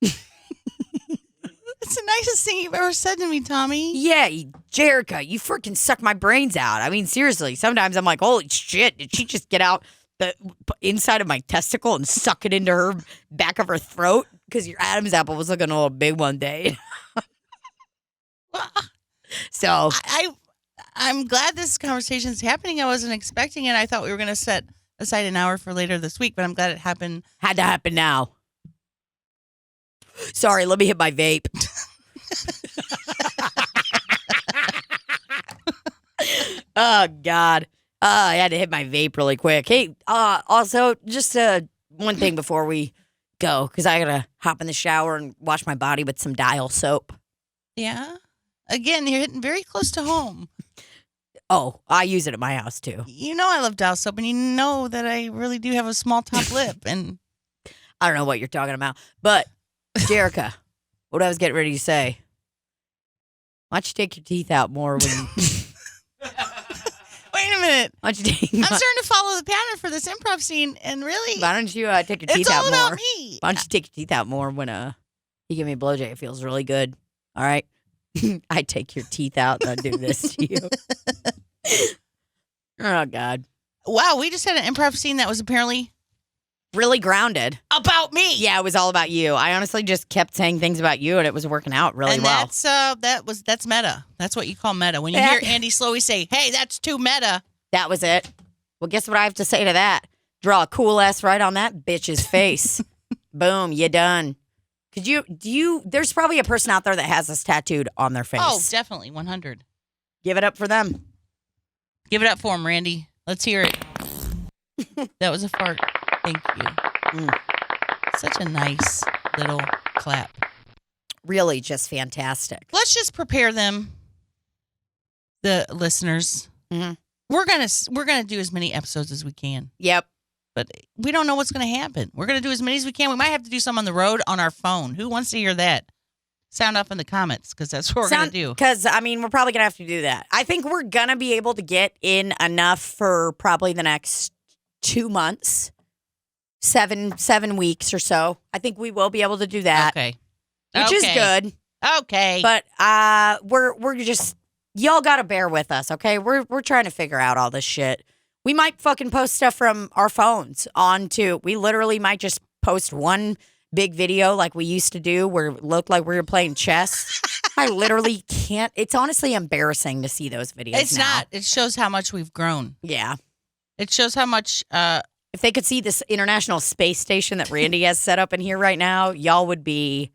That's the nicest thing you've ever said to me, Tommy. Yeah, Jerica, you freaking suck my brains out. I mean, seriously, sometimes I'm like, holy shit, did she just get out the inside of my testicle and suck it into her back of her throat? Because your Adam's apple was looking a little big one day. So I'm glad this conversation is happening. I wasn't expecting it. I thought we were going to set aside an hour for later this week, but I'm glad it happened. Had to happen now. Sorry, let me hit my vape. Oh, God. I had to hit my vape really quick. Hey, also, just one thing before we go, because I got to hop in the shower and wash my body with some Dial soap. Yeah? Again, you're hitting very close to home. Oh, I use it at my house, too. You know I love Dial soap, and you know that I really do have a small top lip. And I don't know what you're talking about, but Jerica, what I was getting ready to say. Why don't you take your teeth out more when you... Wait a minute. Why don't you take I'm starting to follow the pattern for this improv scene, and really... Why don't you take your teeth it's out all more? about me. Why don't you take your teeth out more when you give me a blowjob? It feels really good. All right? I take your teeth out and I do this to you. Oh, God. Wow, we just had an improv scene that was apparently... really grounded. about me. Yeah, it was all about you. I honestly just kept saying things about you, and it was working out really well. That's meta. That's what you call meta. When you hear Andy Slowy say, "Hey, that's too meta." That was it. Well, guess what I have to say to that? Draw a cool ass right on that bitch's face. Boom, you done. There's probably a person out there that has this tattooed on their face. Oh, definitely, 100. Give it up for them. Give it up for him, Randy. Let's hear it. That was a fart. Thank you. Such a nice little clap. Really just fantastic. Let's just prepare them, the listeners. Mm-hmm. We're gonna do as many episodes as we can. Yep. But we don't know what's gonna happen. We're gonna do as many as we can. We might have to do some on the road on our phone. Who wants to hear that? Sound off in the comments, because that's what we're gonna do. Because we're probably gonna have to do that. I think we're gonna be able to get in enough for probably the next 2 months. 7 weeks or so. I think we will be able to do that. Okay. Which is good. Okay. But we're just, y'all gotta bear with us, okay? We're trying to figure out all this shit. We might fucking post stuff from our phones we literally might just post one big video like we used to do where it looked like we were playing chess. I literally can't. It's honestly embarrassing to see those videos. It's now. not. It shows how much we've grown. Yeah. It shows how much if they could see this international space station that Randy has set up in here right now, y'all would be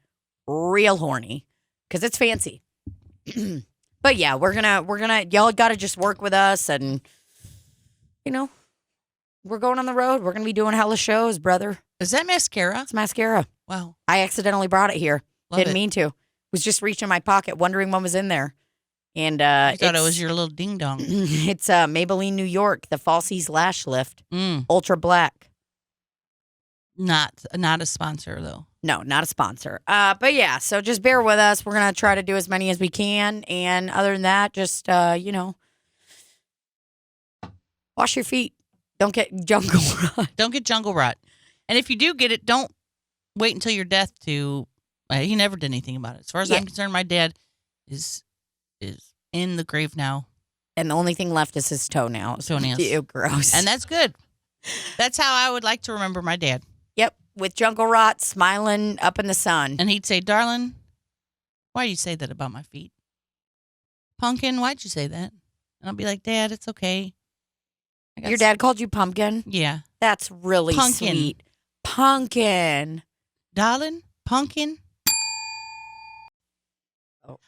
real horny because it's fancy. But yeah, we're gonna y'all got to just work with us, and we're going on the road. We're gonna be doing hella shows, brother. Is that mascara? It's mascara. Wow. I accidentally brought it here. Didn't it. mean to. Was just reaching in my pocket, wondering what was in there. And I thought it was your little ding dong. It's Maybelline New York, the Falsies Lash Lift, Mm. Ultra Black. Not a sponsor though. No, not a sponsor. But yeah, so just bear with us. We're gonna try to do as many as we can, and other than that, just wash your feet. Don't get jungle rot. Don't get jungle rot. And if you do get it, don't wait until your death to. He never did anything about it. As far as I'm concerned, my dad is in the grave now. And the only thing left is his toenails. Toenails. Ew, gross. And that's good. That's how I would like to remember my dad. Yep, with jungle rot, smiling up in the sun. And he'd say, "Darling, why do you say that about my feet? Pumpkin, why'd you say that?" And I'll be like, "Dad, it's okay." Your dad called you pumpkin? Yeah. That's really Pumpkin. sweet. Pumpkin. Darling, pumpkin.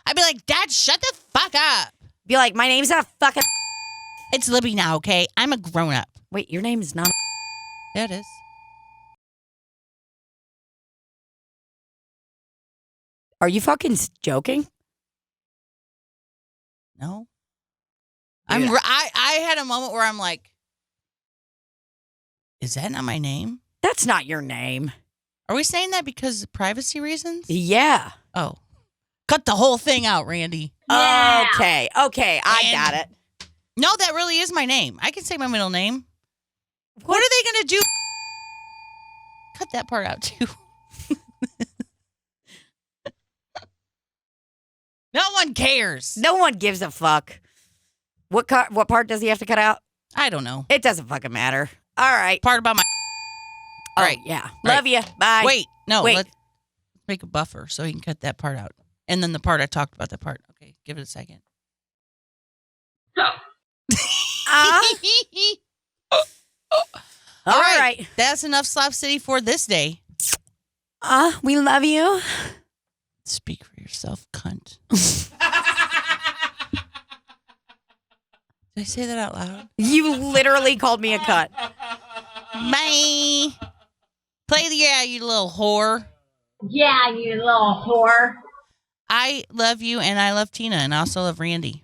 I'd be like, Dad, shut the fuck up. Be like, my name's not fucking. It's Libbie now, okay? I'm a grown up. Wait, your name is not. Yeah, it is. Are you fucking joking? No. Yeah. I had a moment where I'm like, is that not my name? That's not your name. Are we saying that because of privacy reasons? Yeah. Oh. Cut the whole thing out, Randy. Yeah. Okay, I got it. No, that really is my name. I can say my middle name. What are they going to do? Cut that part out, too. No one cares. No one gives a fuck. What part does he have to cut out? I don't know. It doesn't fucking matter. All right. Part about my... All right. right. Yeah. Right. Love you. Bye. Wait. No. Wait. Let's make a buffer so he can cut that part out. And then the part I talked about, that part. Okay. Give it a second. All right. That's enough Slop City for this day. We love you. Speak for yourself, cunt. Did I say that out loud? You literally called me a cunt. Bye. Play the you little whore. Yeah, you little whore. I love you, and I love Tina, and I also love Randy.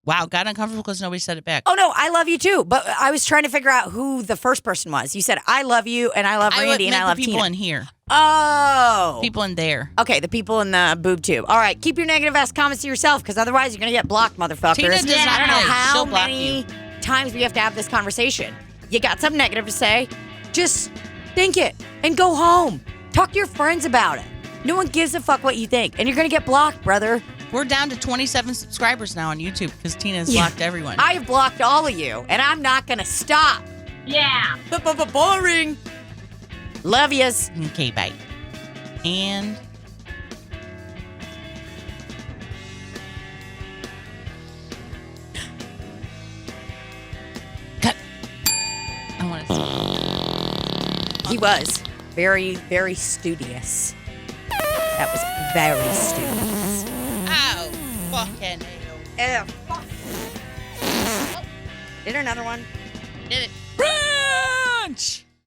Wow, got uncomfortable because nobody said it back. Oh, no, I love you too. But I was trying to figure out who the first person was. You said, I love you, and I love Randy, and I love people Tina. in here. Oh. People in there. Okay, the people in the boob tube. All right, keep your negative ass comments to yourself, because otherwise you're going to get blocked, motherfuckers. Tina does not I don't know play. how She'll block many you. times we have to have this conversation. You got something negative to say? Just think it and go home. Talk to your friends about it. No one gives a fuck what you think, and you're going to get blocked, brother. We're down to 27 subscribers now on YouTube because Tina's blocked everyone. I have blocked all of you, and I'm not going to stop. Yeah. Boring. Love yous. Okay, bye. And... cut. I want to see. He was very, very studious. That was very studious. Ow. Fucking hell. Did another one? Did it. Brunch!